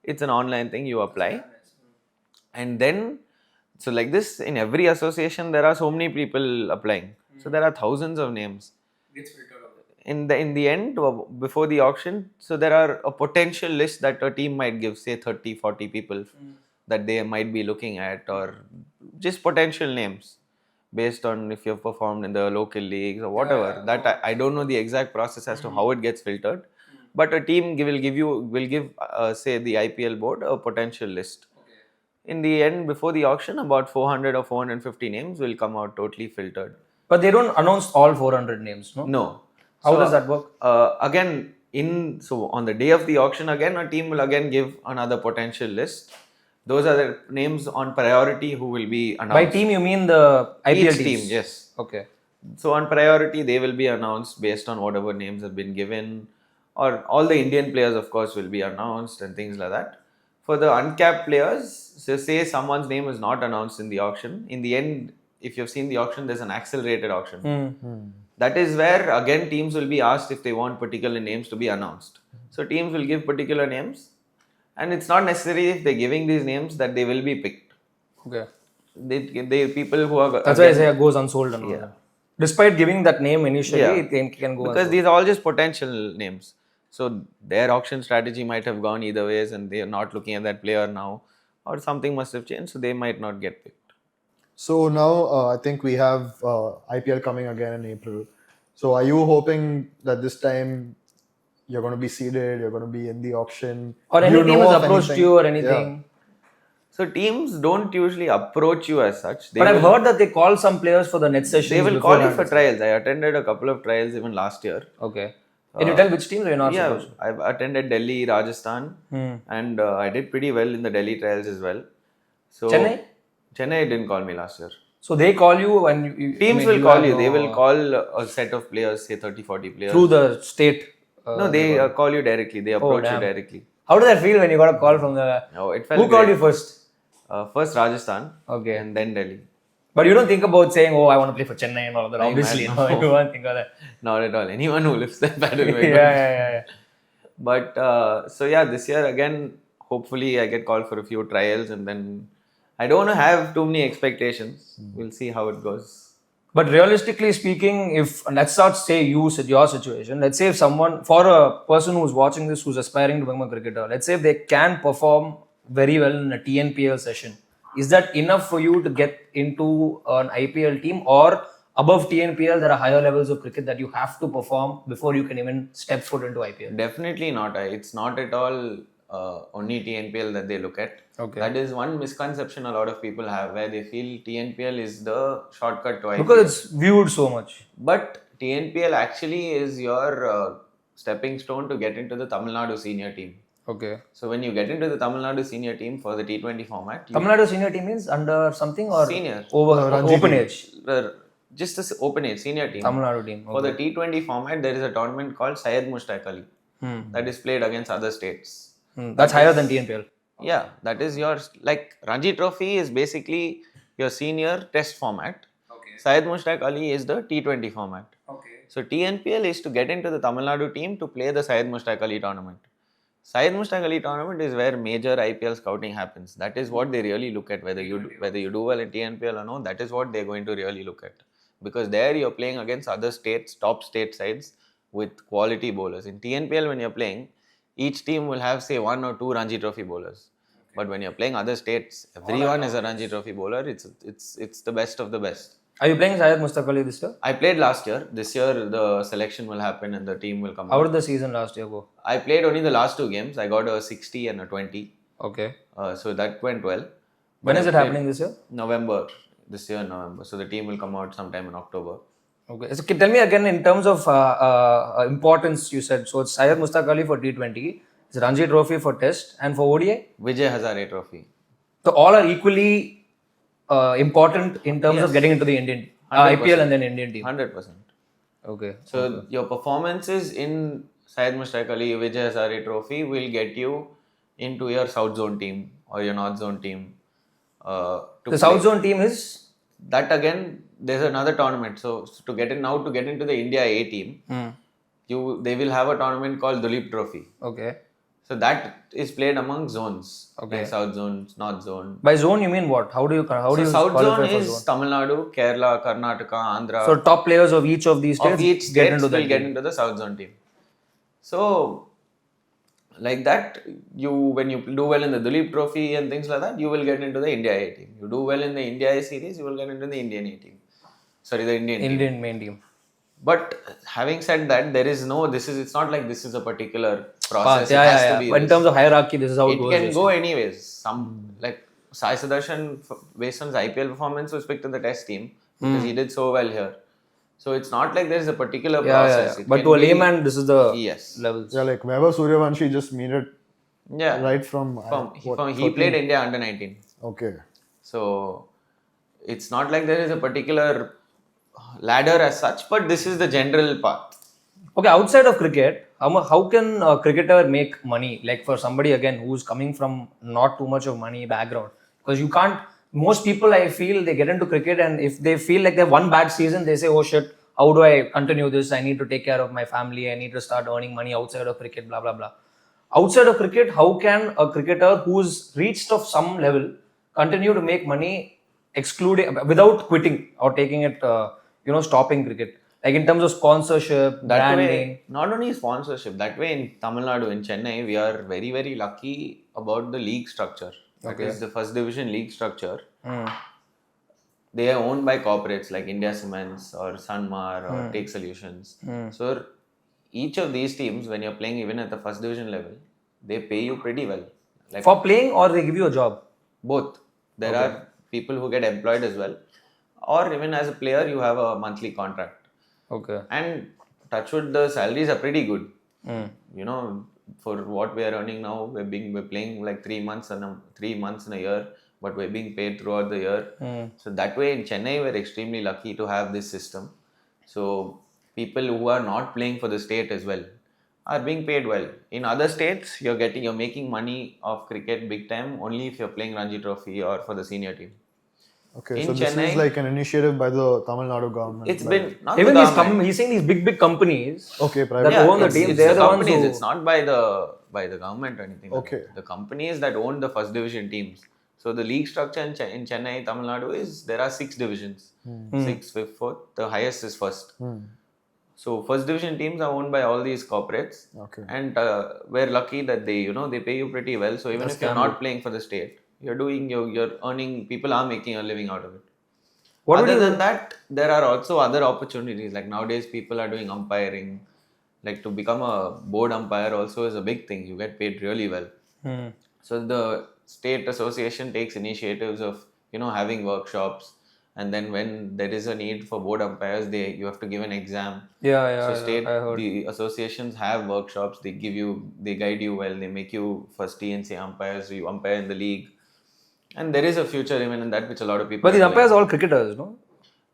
It's an online thing. You apply, and then so like this in every association there are so many people applying. So there are thousands of names. In the end, before the auction, so there are a potential list that a team might give, say 30, 40 people that they might be looking at, or just potential names based on if you've performed in the local leagues or whatever. I don't know the exact process as to how it gets filtered, but a team will give say the IPL board a potential list. In the end, before the auction, about 400 or 450 names will come out totally filtered. But they don't announce all 400 names, no? No. How does that work? So on the day of the auction, again, a team will again give another potential list. Those are the names on priority who will be announced. By team, you mean the IPL team, yes. Okay. So on priority, they will be announced based on whatever names have been given, or all the Indian players, of course, will be announced and things like that. For the uncapped players, so say someone's name is not announced in the auction. In the end, if you've seen the auction, there's an accelerated auction. That is where again teams will be asked if they want particular names to be announced. So teams will give particular names, and it's not necessary if they're giving these names that they will be picked. Okay. They people who are. That's why I say it goes unsold and all that. Despite giving that name initially, it can go because unsold. These are all just potential names. So their auction strategy might have gone either ways, and they are not looking at that player now, or something must have changed, so they might not get picked. So now I think we have IPL coming again in April. So are you hoping that this time you're going to be seeded, you're going to be in the auction? Or any team has approached you or anything? Yeah. So teams don't usually approach you as such. But I've heard that they call some players for the net sessions. They will call you for trials. I attended a couple of trials even last year. Okay. Can you tell which teams you're not supposed to? I've attended Delhi, Rajasthan, and I did pretty well in the Delhi trials as well. So Chennai didn't call me last year. So they call you and teams will call you. They will call a set of players, say 30, 40 players. Through the state? No, they call you directly. They approach you directly. How did that feel when you got a call from the... It felt Who called you first? First Rajasthan. Okay. And then Delhi. But you don't think about saying, I want to play for Chennai and all that. Obviously, no. You won't think of that. Not at all. Anyone who lives that battle way. Yeah. But this year again, hopefully I get called for a few trials, and then I don't want to have too many expectations. We'll see how it goes. But realistically speaking, let's not say your situation. Let's say if someone, for a person who's watching this, who's aspiring to become a cricketer, let's say if they can perform very well in a TNPL session, is that enough for you to get into an IPL team, or above TNPL there are higher levels of cricket that you have to perform before you can even step foot into IPL? Definitely not. It's not at all only TNPL that they look at. Okay. That is one misconception a lot of people have, where they feel TNPL is the shortcut to IPL. Because it's viewed so much. But TNPL actually is your stepping stone to get into the Tamil Nadu senior team. Okay. So when you get into the Tamil Nadu senior team for the T20 format, you Tamil Nadu senior team means under something or Senior. Ranji open team. age? just this open age senior team. Tamil Nadu team. For the T20 format, there is a tournament called Syed Mushtaq Ali that is played against other states. That's higher than TNPL. Yeah, that is your, like, Ranji Trophy is basically your senior test format. Okay. Syed Mushtaq Ali is the T20 format. Okay. So TNPL is to get into the Tamil Nadu team to play the Syed Mushtaq Ali tournament. Syed Mushtaq Ali tournament is where major IPL scouting happens. That is what they really look at, whether you do well in TNPL or no. That is what they're going to really look at, because there you're playing against other states, top state sides with quality bowlers. In TNPL, when you're playing, each team will have, say, 1 or 2 Ranji Trophy bowlers. But when you're playing other states, everyone is a Ranji Trophy bowler. It's the best of the best. Are you playing Syed Mushtaq Ali this year? I played last year. This year the selection will happen and the team will come How out. did the season last year go? I played only the last 2 games. I got a 60 and a 20. Okay. So that went well. When But is I it played happening this year? November. This year November. So the team will come out sometime in October. Okay. So tell me again in terms of importance, you said. So it's Syed Mushtaq Ali for T20, it's Ranji Trophy for Test, and for ODI? Vijay Hazare Trophy. So all are equally important in terms of getting into the Indian 100%. IPL and then Indian team. 100%. Okay. So your performances in Syed Mushtaq Ali, Vijay Hazare Trophy will get you into your South Zone team or your North Zone team. The South Zone team is? That again, there's another tournament. So to get into the India A team, they will have a tournament called Duleep Trophy. Okay. So that is played among zones. Okay. Like South Zone, North Zone. By zone you mean what? How do you South qualify Zone for is zone? Tamil Nadu, Kerala, Karnataka, Andhra. So top players of each of these states Of each get state into will that get team. into the South Zone team. So like that, when you do well in the Duleep Trophy and things like that, you will get into the India A team. You do well in the India A series, you will get into the Indian A team. Sorry, the Indian team. Indian main team. But having said that, it's not like this is a particular process. Yeah, it has yeah, to yeah. be But in this. terms of hierarchy, this is how it It goes. can go anyways. Like Sai Sudarshan, based on his IPL performance, was picked in the test team because he did so well here. So it's not like there is a particular process. Yeah. It But can to a be- layman, this is the Yes. levels. Yeah, like Vaibhav Suryavanshi just made it Yeah. right from He played India under 19. Okay. So it's not like there is a particular ladder as such, but this is the general path. Okay, outside of cricket, how can a cricketer make money? Like for somebody again who's coming from not too much of money background, because you can't. Most people, I feel, they get into cricket and if they feel like they have one bad season, they say, "Oh shit, how do I continue this? I need to take care of my family. I need to start earning money outside of cricket." Blah blah blah. Outside of cricket, how can a cricketer who's reached of some level continue to make money, excluding without quitting or taking it, stopping cricket? Like in terms of sponsorship, That branding. way, not only sponsorship, that way in Tamil Nadu, in Chennai, we are very, very lucky about the league structure. That is the first division league structure. They are owned by corporates like India Cements or Sanmar or Take Solutions. So each of these teams, when you're playing even at the first division level, they pay you pretty well. Like For playing, or they give you a job? both. There are people who get employed as well. Or even as a player, you have a monthly contract. Okay. And touchwood, the salaries are pretty good. You know, for what we are earning now, we're playing like 3 months in a year, but we're being paid throughout the year. So that way in Chennai, we're extremely lucky to have this system. So people who are not playing for the state as well are being paid well. In other states, you're making money off cricket big time only if you're playing Ranji Trophy or for the senior team. Okay, In so this Chennai- is like an initiative by the Tamil Nadu government. It's like- been not Even the these government. he's saying these big companies Okay, private. that own the it's- team. it's They're the ones companies. who. It's not by the government or anything. like Okay. that. The companies that own the first division teams. So the league structure in Chennai, Tamil Nadu is there are 6 divisions. 6, 5th, 4th. The highest is first. So first division teams are owned by all these corporates. Okay. And we're lucky that they pay you pretty well. So even if you're not playing for the state, you're earning. People are making a living out of it. Other than that, there are also other opportunities. Like nowadays, people are doing umpiring. Like to become a board umpire also is a big thing. You get paid really well. So the state association takes initiatives of having workshops, And then when there is a need for board umpires, you have to give an exam. So state, I heard. the associations have workshops. They guide you well. They make you first TNC umpires. You umpire in the league, and there is a future even in that, which a lot of people. But these are doing. umpires are all cricketers, no?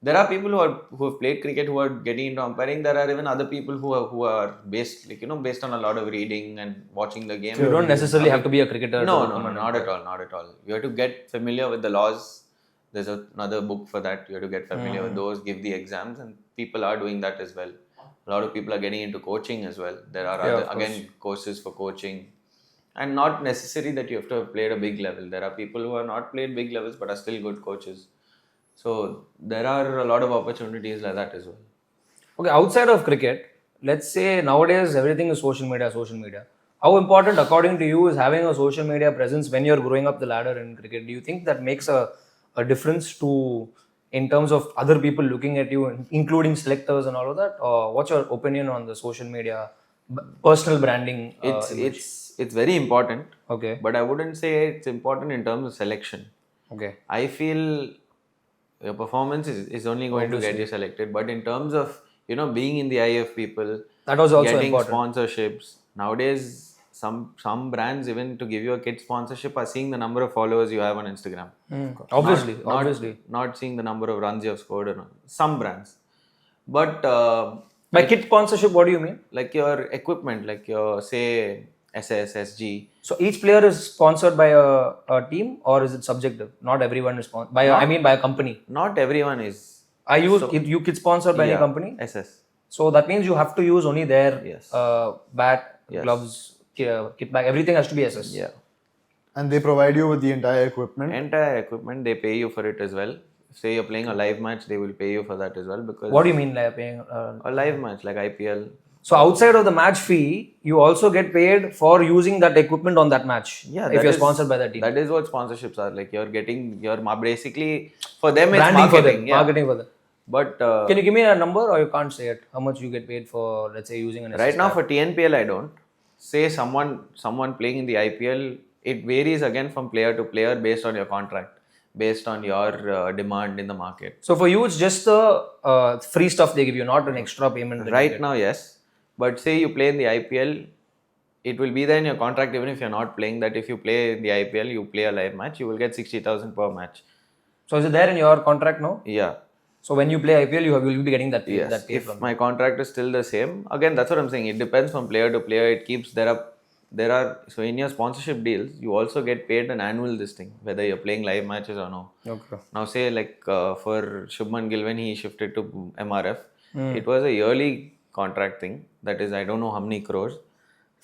There are people who have played cricket who are getting into umpiring. There are even other people who are based, based on a lot of reading and watching the game. So you don't necessarily have to be a cricketer. No, to no, become no, an not umpire. at all, not at all. You have to get familiar with the laws. There's another book for that. You have to get familiar with those, give the exams, and people are doing that as well. A lot of people are getting into coaching as well. There are Yeah, other, of course. again, courses for coaching, and not necessary that you have to have played a big level. There are people who have not played big levels but are still good coaches. So there are a lot of opportunities like that as well. Okay, outside of cricket, let's say nowadays everything is social media, social media. How important, according to you, is having a social media presence when you're growing up the ladder in cricket? Do you think that makes a difference to, in terms of other people looking at you, including selectors and all of that? Or what's your opinion on the social media, personal branding? Image? It's very important, Okay. but I wouldn't say it's important in terms of selection. Okay. I feel your performance is only going to get you selected, but in terms of being in the eye of people, That was also getting important. sponsorships nowadays, some brands, even to give you a kid sponsorship, are seeing the number of followers you have on Instagram. Obviously, Not- obviously. not seeing the number of runs you have scored. Or some brands, but By kit sponsorship, what do you mean? like your equipment, like your say SSSG. So each player is sponsored by a team, or is it subjective? Not everyone is sponsored by. I mean, by a company. Not everyone is. I use you kit sponsored by any company. SS. So that means you have to use only their Yes. bat, gloves, kit bag. Everything has to be SS. Yeah. And they provide you with the entire equipment. Entire equipment, they pay you for it as well. Say you're playing a live match, they will pay you for that as well, because What do you mean like paying? a live match like IPL. So outside of the match fee, you also get paid for using that equipment on that match. Yeah, if that you're is- sponsored by that team. That is what sponsorships are like. You're basically, for them it's Branding for marketing. them. Yeah. Marketing for them. But Can you give me a number, or you can't say it? How much you get paid for, let's say, using an right SS now tag? for TNPL, I don't. Say someone playing in the IPL, it varies again from player to player based on your contract, based on your demand in the market. So for you, it's just the free stuff they give you, not an extra payment. That you Right get. now, yes. But say you play in the IPL, it will be there in your contract even if you're not playing that. If you play in the IPL, you play a live match, you will get 60,000 per match. So is it there in your contract now? Yeah. So when you play IPL, you'll be getting that pay, Yes. that pay If from. my contract is still the same, again, that's what I'm saying. It depends from player to player. It keeps so in your sponsorship deals, you also get paid an annual this thing, whether you're playing live matches or no. Okay. Now, say like for Shubman Gill, when he shifted to MRF, it was a yearly contract thing. That is, I don't know how many crores,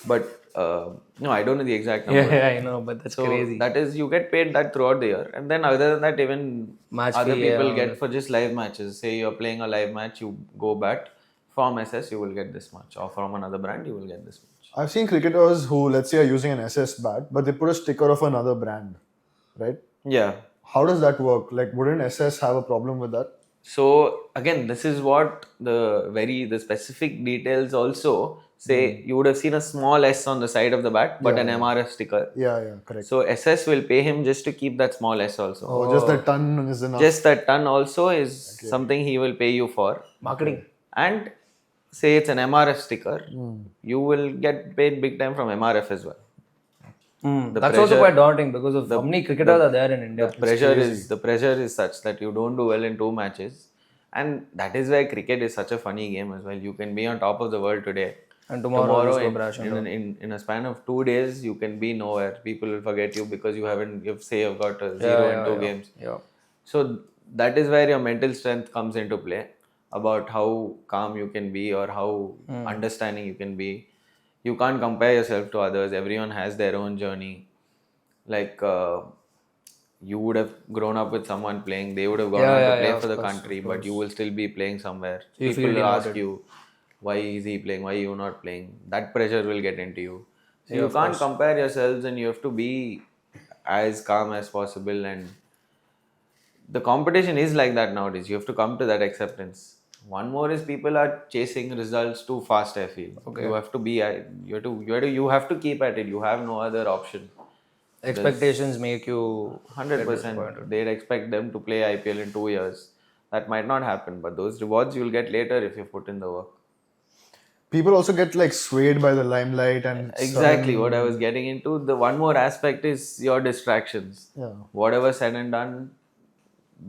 but no, I don't know the exact number. Yeah, I know, but that's So crazy. that is, you get paid that throughout the year, and then other than that, even Match other fee, people yeah, get for just live matches. Say you're playing a live match, you go bat from SS, you will get this much, or from another brand, you will get this much. I've seen cricketers who, let's say, are using an SS bat, but they put a sticker of another brand, right? Yeah. How does that work? Like, wouldn't SS have a problem with that? So again, this is what the specific details also say. You would have seen a small S on the side of the bat, but an MRF sticker. Yeah, correct. So SS will pay him just to keep that small S also. Oh, just that ton is enough. Just that ton also is something he will pay you for. Marketing. And say it's an MRF sticker, you will get paid big time from MRF as well. That's also quite daunting because of how many cricketers are there in India. The pressure is such that you don't do well in 2 matches, and that is why cricket is such a funny game as well. You can be on top of the world today, And tomorrow just go in, brash and in a span of 2 days you can be nowhere. People will forget you because you've got a 0 and 2 games. Yeah. So that is where your mental strength comes into play, about how calm you can be or how understanding you can be. You can't compare yourself to others. Everyone has their own journey. Like you would have grown up with someone playing, they would have gone on to play for the country, but you will still be playing somewhere. People will ask you, why is he playing? Why are you not playing? That pressure will get into you. So you can't compare yourselves, and you have to be as calm as possible. And the competition is like that nowadays. You have to come to that acceptance. One more is people are chasing results too fast, I feel. You have to be, you have to keep at it. You have no other option. Expectations make you 100%. They'd expect them to play IPL in 2 years. That might not happen, but those rewards you'll get later if you put in the work. People also get like swayed by the limelight and Exactly what I was getting into. The one more aspect is your distractions. Yeah. Whatever said and done,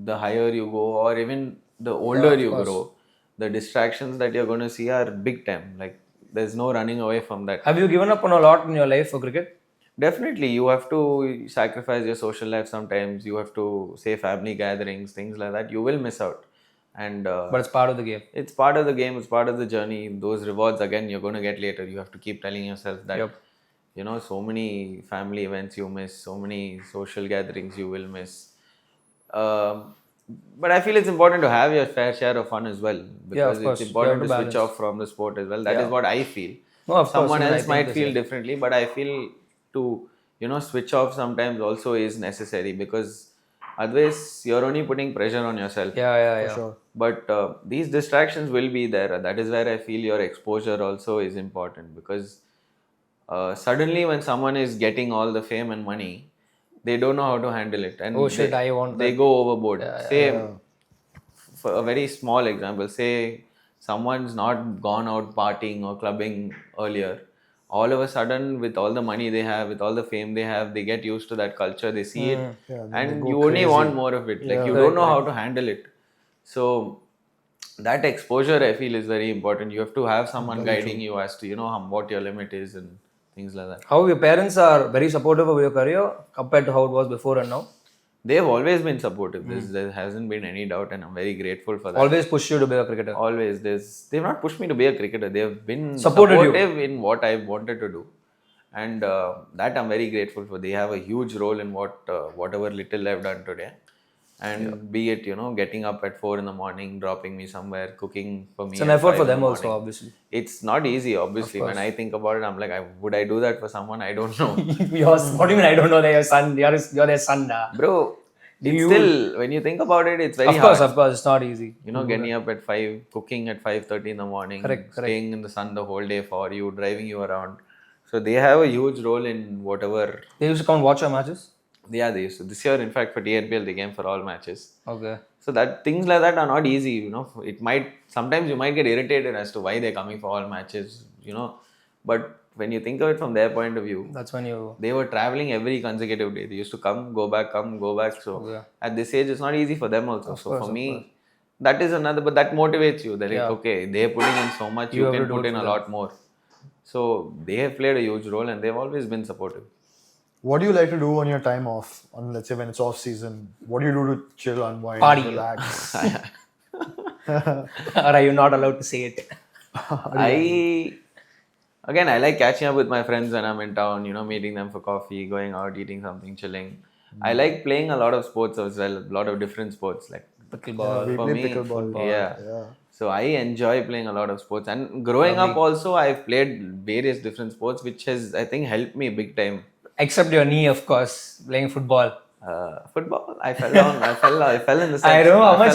the higher you go, or even the older you grow, the distractions that you're going to see are big time. Like there's no running away from that. Have you given up on a lot in your life for cricket? Definitely, you have to sacrifice your social life sometimes. You have to say family gatherings, things like that. You will miss out, and But it's part of the game. it's part of the game. It's part of the journey. Those rewards again, you're going to get later. You have to keep telling yourself that. So many family events you miss, so many social gatherings you will miss. But I feel it's important to have your fair share of fun as well, because it's important to switch off from the sport as well. That is what I feel. No, of Someone course, else might feel differently, but I feel to switch off sometimes also is necessary, because otherwise you're only putting pressure on yourself. Yeah. sure. But these distractions will be there. That is where I feel your exposure also is important, because suddenly when someone is getting all the fame and money, they don't know how to handle it, and they go overboard. For a very small example, say someone's not gone out partying or clubbing earlier. All of a sudden, with all the money they have, with all the fame they have, they get used to that culture, they see it, and you only want more of it. Like you don't know how to handle it. So that exposure, I feel, is very important. You have to have someone guiding you as to what your limit is and things like that. How your parents are very supportive of your career compared to how it was before and now? They've always been supportive. There hasn't been any doubt, and I'm very grateful for that. Always push you to be a cricketer. Always. They've not pushed me to be a cricketer. They've been supportive in what I wanted to do, and that I'm very grateful for. They have a huge role in whatever little I've done today. And be it, getting up at 4 a.m, dropping me somewhere, cooking for me. It's an effort for them also, obviously. It's not easy, obviously. When I think about it, I'm like, would I do that for someone? I don't know. What do you mean I don't know? They're your son. You're their son. Bro, still, when you think about it, it's very hard. Of course, it's not easy. Getting up at 5, cooking at 5:30 in the morning, staying in the sun the whole day for you, driving you around. So they have a huge role in whatever. They used to come and watch your matches? Yeah, they used to. This year, in fact, for TNPL, they came for all matches. Okay. So that things like that are not easy, sometimes you might get irritated as to why they're coming for all matches, But when you think of it from their point of view, that's when they were traveling every consecutive day. They used to come, go back. So at this age, it's not easy for them also. So for me, that is another, but that motivates you. They're like, okay, they're putting in so much, you can put in a lot more. So they have played a huge role, and they've always been supportive. What do you like to do on your time off? Let's say when it's off season, what do you do to chill, unwind, relax? Or are you not allowed to say it? I like catching up with my friends when I'm in town, meeting them for coffee, going out, eating something, chilling. I like playing a lot of sports as well, a lot of different sports, like pickleball. For me, pickleball. Yeah. So I enjoy playing a lot of sports, and growing up also, I've played various different sports, which has, I think, helped me big time. Except your knee, of course, playing football. Football, I fell down. I fell in the sets. I know how much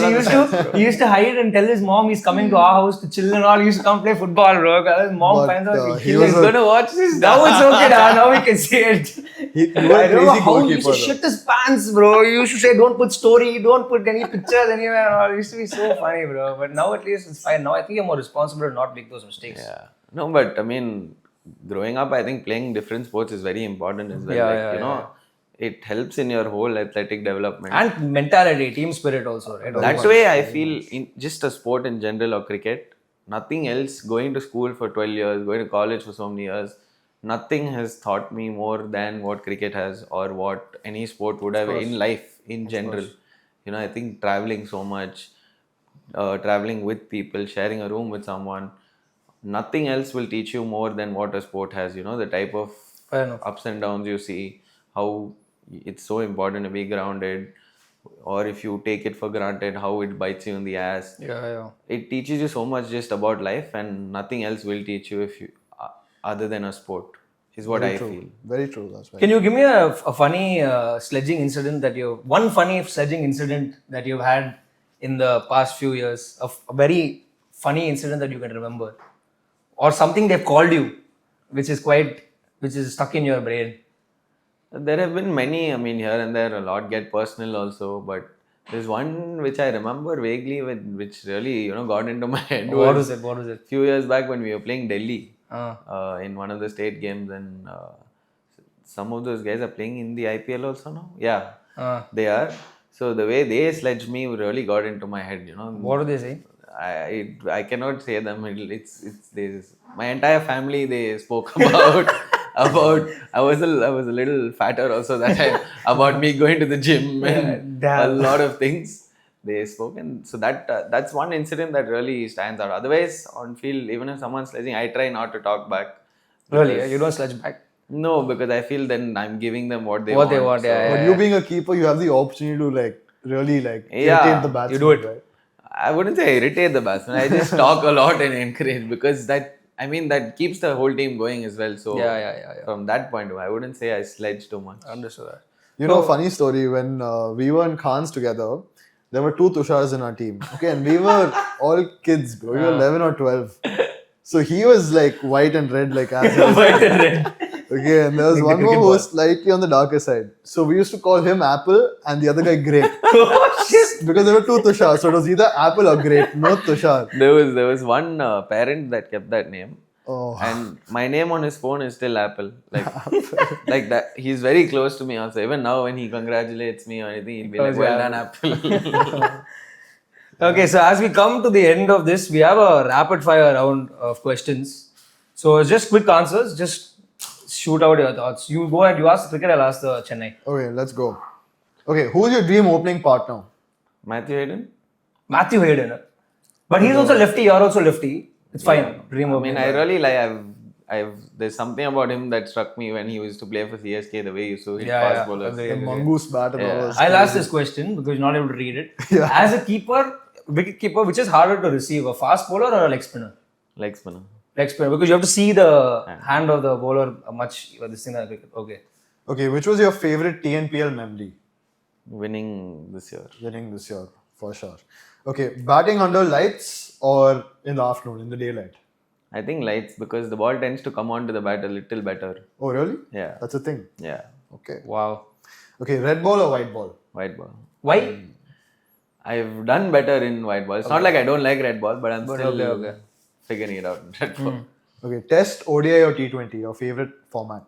he used to hide and tell his mom he's coming to our house to chill and all. He used to come play football, bro. His mom finds out he's gonna watch this. Now it's okay, now we can say it. He was a crazy goalkeeper. He used to shit his pants, bro. He used to say, don't put story, don't put any pictures anywhere and all. It used to be so funny, bro. But now at least it's fine. Now I think you're more responsible to not make those mistakes. Yeah. No, but I mean, growing up, I think playing different sports is very important as well. It helps in your whole athletic development. And mentality, team spirit also, right? That way, I feel in just a sport in general or cricket, nothing else, going to school for 12 years, going to college for so many years, nothing has taught me more than what cricket has, or what any sport would have in life in general. I think traveling so much, traveling with people, sharing a room with someone, nothing else will teach you more than what a sport has. The type of ups and downs you see, how it's so important to be grounded, or if you take it for granted, how it bites you in the ass. It teaches you so much just about life, and nothing else will teach you other than a sport, is what I feel. Very true. That's right. Can you give me a funny sledging incident one funny sledging incident that you've had in the past few years? A very funny incident that you can remember, or something they've called you, which is stuck in your brain. There have been many, I mean, here and there, a lot get personal also, but there's one which I remember vaguely, which really, got into my head. What was it? What was it? Few years back when we were playing Delhi Ah. in one of the state games, and some of those guys are playing in the IPL also now. Yeah, Ah. they are. So the way they sledged me really got into my head. What do they say? I cannot say them. It's there's my entire family they spoke about I was a little fatter also that time about me going to the gym and a damn. lot of things they spoke, and so that's one incident that really stands out. Otherwise on field, even if someone's sledging, I try not to talk back. Really? because- You don't sledge back? No, because I feel then I'm giving them what they What want. they want, yeah, But you being a keeper, you have the opportunity to really Yeah, irritate the batsman. you do it. Right? I wouldn't say irritate the batsman. I just talk a lot and encourage, because that keeps the whole team going as well. So Yeah. from that point of view, I wouldn't say I sledge too much. Understood that. You know, funny story, when we were in Khans together, there were 2 Tushars in our team. Okay, and we were all kids, bro. We were 11 or 12. So he was like white and red, like as he was. White and red. Okay, and there was one more who was slightly on the darker side. So we used to call him Apple and the other guy Grape. Oh, shit. Because there were 2 Tushars, so it was either Apple or Grape, no Tushar. There was one parent that kept that name. Oh. And my name on his phone is still Apple. Like that. He's very close to me also. Even now when he congratulates me or anything, he'll be like, well done, Apple. Okay, so as we come to the end of this, we have a rapid fire round of questions. So it's just quick answers. Just shoot out your thoughts. You go and you ask cricket, I'll ask the Chennai. Okay, let's go. Okay, who's your dream opening partner? Matthew Hayden? Matthew Hayden. But he's also lefty, you're also lefty. It's fine. Dream I opening. mean, I really like. There's something about him that struck me when he used to play for CSK. The way he used to hit fast bowlers. The mongoose bat and all those. I'll ask this question because you're not able to read it. As a keeper, wicket keeper, which is harder to receive, a fast bowler or a leg spinner? Leg spinner. Leg spinner, because you have to see the hand of the bowler much. This thing, okay. Okay, which was your favorite TNPL memory? Winning this year. Winning this year, for sure. Okay, batting under lights or in the afternoon, in the daylight? I think lights, because the ball tends to come onto the bat a little better. Oh, really? Yeah. That's a thing. Yeah. Okay. Wow. Okay, red ball or white ball? White ball. Why? I've done better in white ball. It's not like I don't like red ball, but I'm still figuring it out in red ball. Okay, Test, ODI or T20? Your favorite format?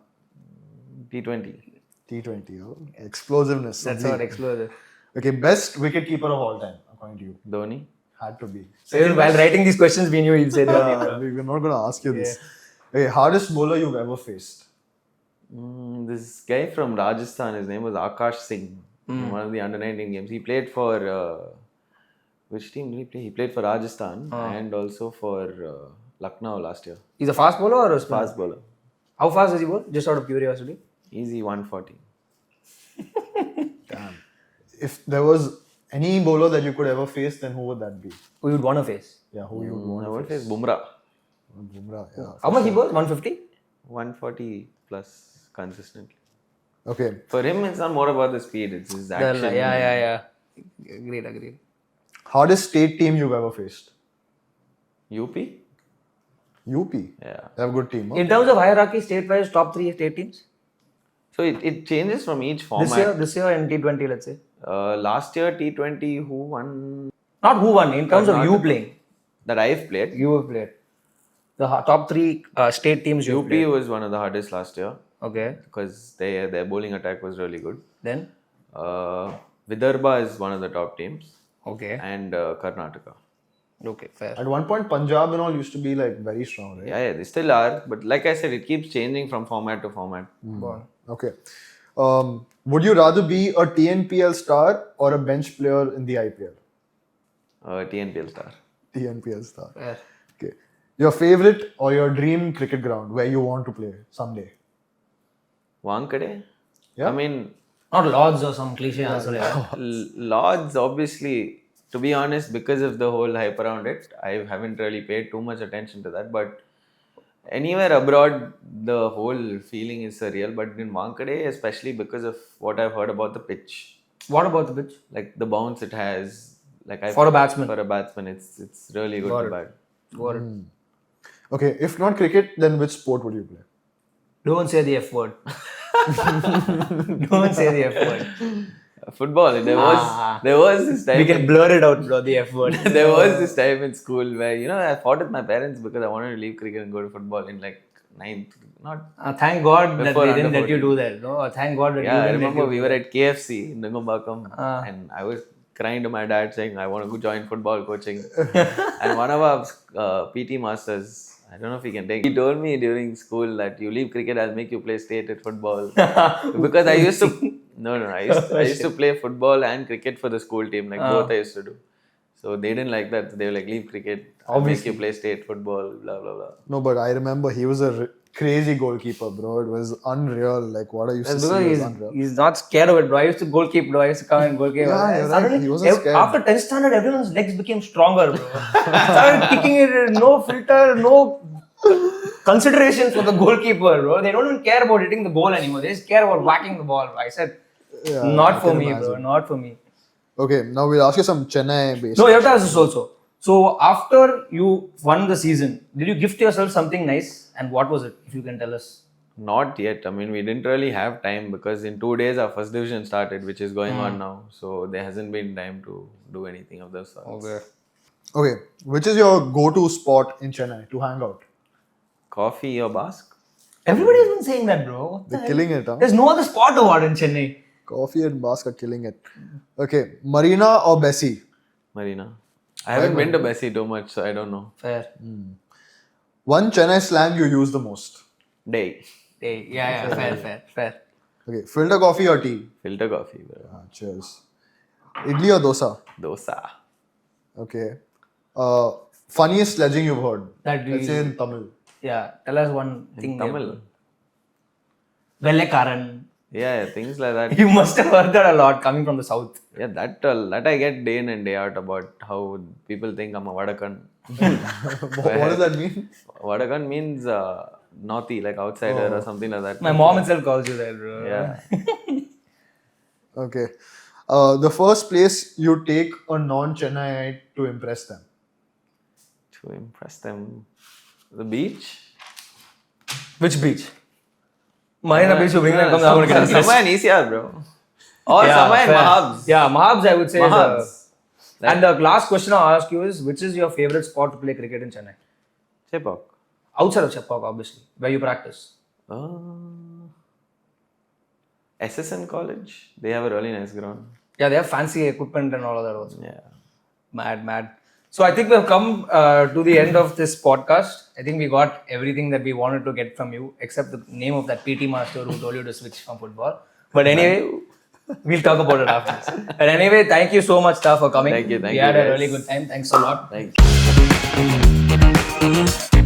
T20. T20. Oh, explosiveness. That's not explosive. Okay, best wicket keeper of all time, according to you? Dhoni. Had to be. So while writing these questions, we knew you'd say that. We're not going to ask you this. Okay, hardest bowler you've ever faced? This guy from Rajasthan, his name was Akash Singh. In one of the under-19 games. He played for... which team did he play? He played for Rajasthan and also for Lucknow last year. He's a fast bowler or a spinner? Fast bowler. How fast does he bowl? Just out of curiosity. Easy 140. Damn. If there was any bowler that you could ever face, then who would that be? Who you'd want to face? Yeah, who you would want I to would face? face Bumrah. Bumrah, yeah. How much he bowls? 150? 140 plus consistently. Okay. For him, it's not more about the speed, it's his action. Yeah. Agreed. Hardest state team you've ever faced? UP? UP. Yeah. They have a good team. Huh? In terms of hierarchy, state-wise, top 3 state teams? So it changes from each format. This year and T20, let's say. Last year, T20, who won? Not who won, in terms of you playing. That I've played. You have played. The top 3 state teams you UP played. was one of the hardest last year Okay. because their bowling attack was really good. Then? Vidarbha is one of the top teams. Okay. And Karnataka. Okay, fair. At one point, Punjab and all used to be like very strong, right? Yeah, they still are. But like I said, it keeps changing from format to format. Okay. Would you rather be a TNPL star or a bench player in the IPL? TNPL star. TNPL star. Fair. Okay. Your favorite or your dream cricket ground where you want to play someday? Wankhede? Yeah. I mean, Not Lords or some cliche answer. Lords, obviously, to be honest, because of the whole hype around it, I haven't really paid too much attention to that. But anywhere abroad, the whole feeling is surreal. But in Wankhede, especially because of what I've heard about the pitch, What about the pitch? like the bounce it has, For a batsman. For a batsman, it's really good to bat. Got it. Okay. If not cricket, then which sport would you play? Don't say the F word. Don't say the F word. Football. There was this time. We can blur it out, bro. The F word. There was this time in school where I fought with my parents because I wanted to leave cricket and go to football in like 9th. Not. Thank God that Before they didn't under let you 14. do that. No, thank God that you Yeah, I didn't let remember you we do were that. at KFC in Nungambakkam and I was crying to my dad saying I want to join football coaching. And one of our PT masters, I don't know if he can take. He told me during school that you leave cricket, I'll make you play state at football. Because I used to. No, I used to play football and cricket for the school team. Like both I used to do. So they didn't like that. They were like, leave cricket. I'll make you play state football. Blah blah blah. No, but I remember he was a crazy goalkeeper, bro. It was unreal. Like what I used to That's see because was unreal. he's not scared of it, bro. I used to goalkeep, bro. I used to come and goalkeep. Yeah, you're right. Suddenly, He wasn't scared. After 10th standard, everyone's legs became stronger, bro. Started kicking it, no filter, no consideration for the goalkeeper, bro. They don't even care about hitting the goal anymore. They just care about whacking the ball. I said, not for me, bro. Not for me. Okay, now we'll ask you some Chennai based. No, you have to ask this also. So after you won the season, did you gift yourself something nice? And what was it, if you can tell us? Not yet. I mean, we didn't really have time because in 2 days our first division started, which is going on now. So there hasn't been time to do anything of those sorts. Okay, which is your go-to spot in Chennai to hang out? Coffee or bask? Everybody's been saying that, bro. What the They're hell? killing it, huh? There's no other spot award in Chennai. Coffee and Bask are killing it. Okay, Marina or Bessie? Marina. I haven't been to Bessie too much, so I don't know. Fair. One Chennai slang you use the most? Day. Hey, yeah, fair. Okay, filter coffee or tea? Filter coffee. Bro. Cheers. Idli or dosa? Dosa. Okay. Funniest sledging you've heard? That Let's we- say in Tamil. Yeah, tell us one thing. Tamil. Vellekaran. Yeah, things like that. You must have heard that a lot coming from the south. Yeah, that I get day in and day out about how people think I'm a Vadakan. What does that mean? Vadakan means naughty, like outsider or something like that. My mom itself calls you that, bro. Yeah. Okay. The first place you take a non-Chennaiite to impress them? To impress them. The beach? Which beach? Marina Beach, you bring them, I'm going to get somewhere in ECR, bro. Or somewhere in Mahabs. Yeah, Mahabs, I would say. Mahabs. And the last question I'll ask you is, which is your favorite spot to play cricket in Chennai? Chepak. Outside of Chepauk, obviously, where you practice. SSN College. They have a really nice ground. Yeah, they have fancy equipment and all of that also. Yeah. Mad. So I think we've come to the end of this podcast. I think we got everything that we wanted to get from you, except the name of that PT master who told you to switch from football. But anyway, we'll talk about it after this. But anyway, thank you so much, Star, for coming. Thank you. We had a guys. really good time. Thanks a lot. Thanks.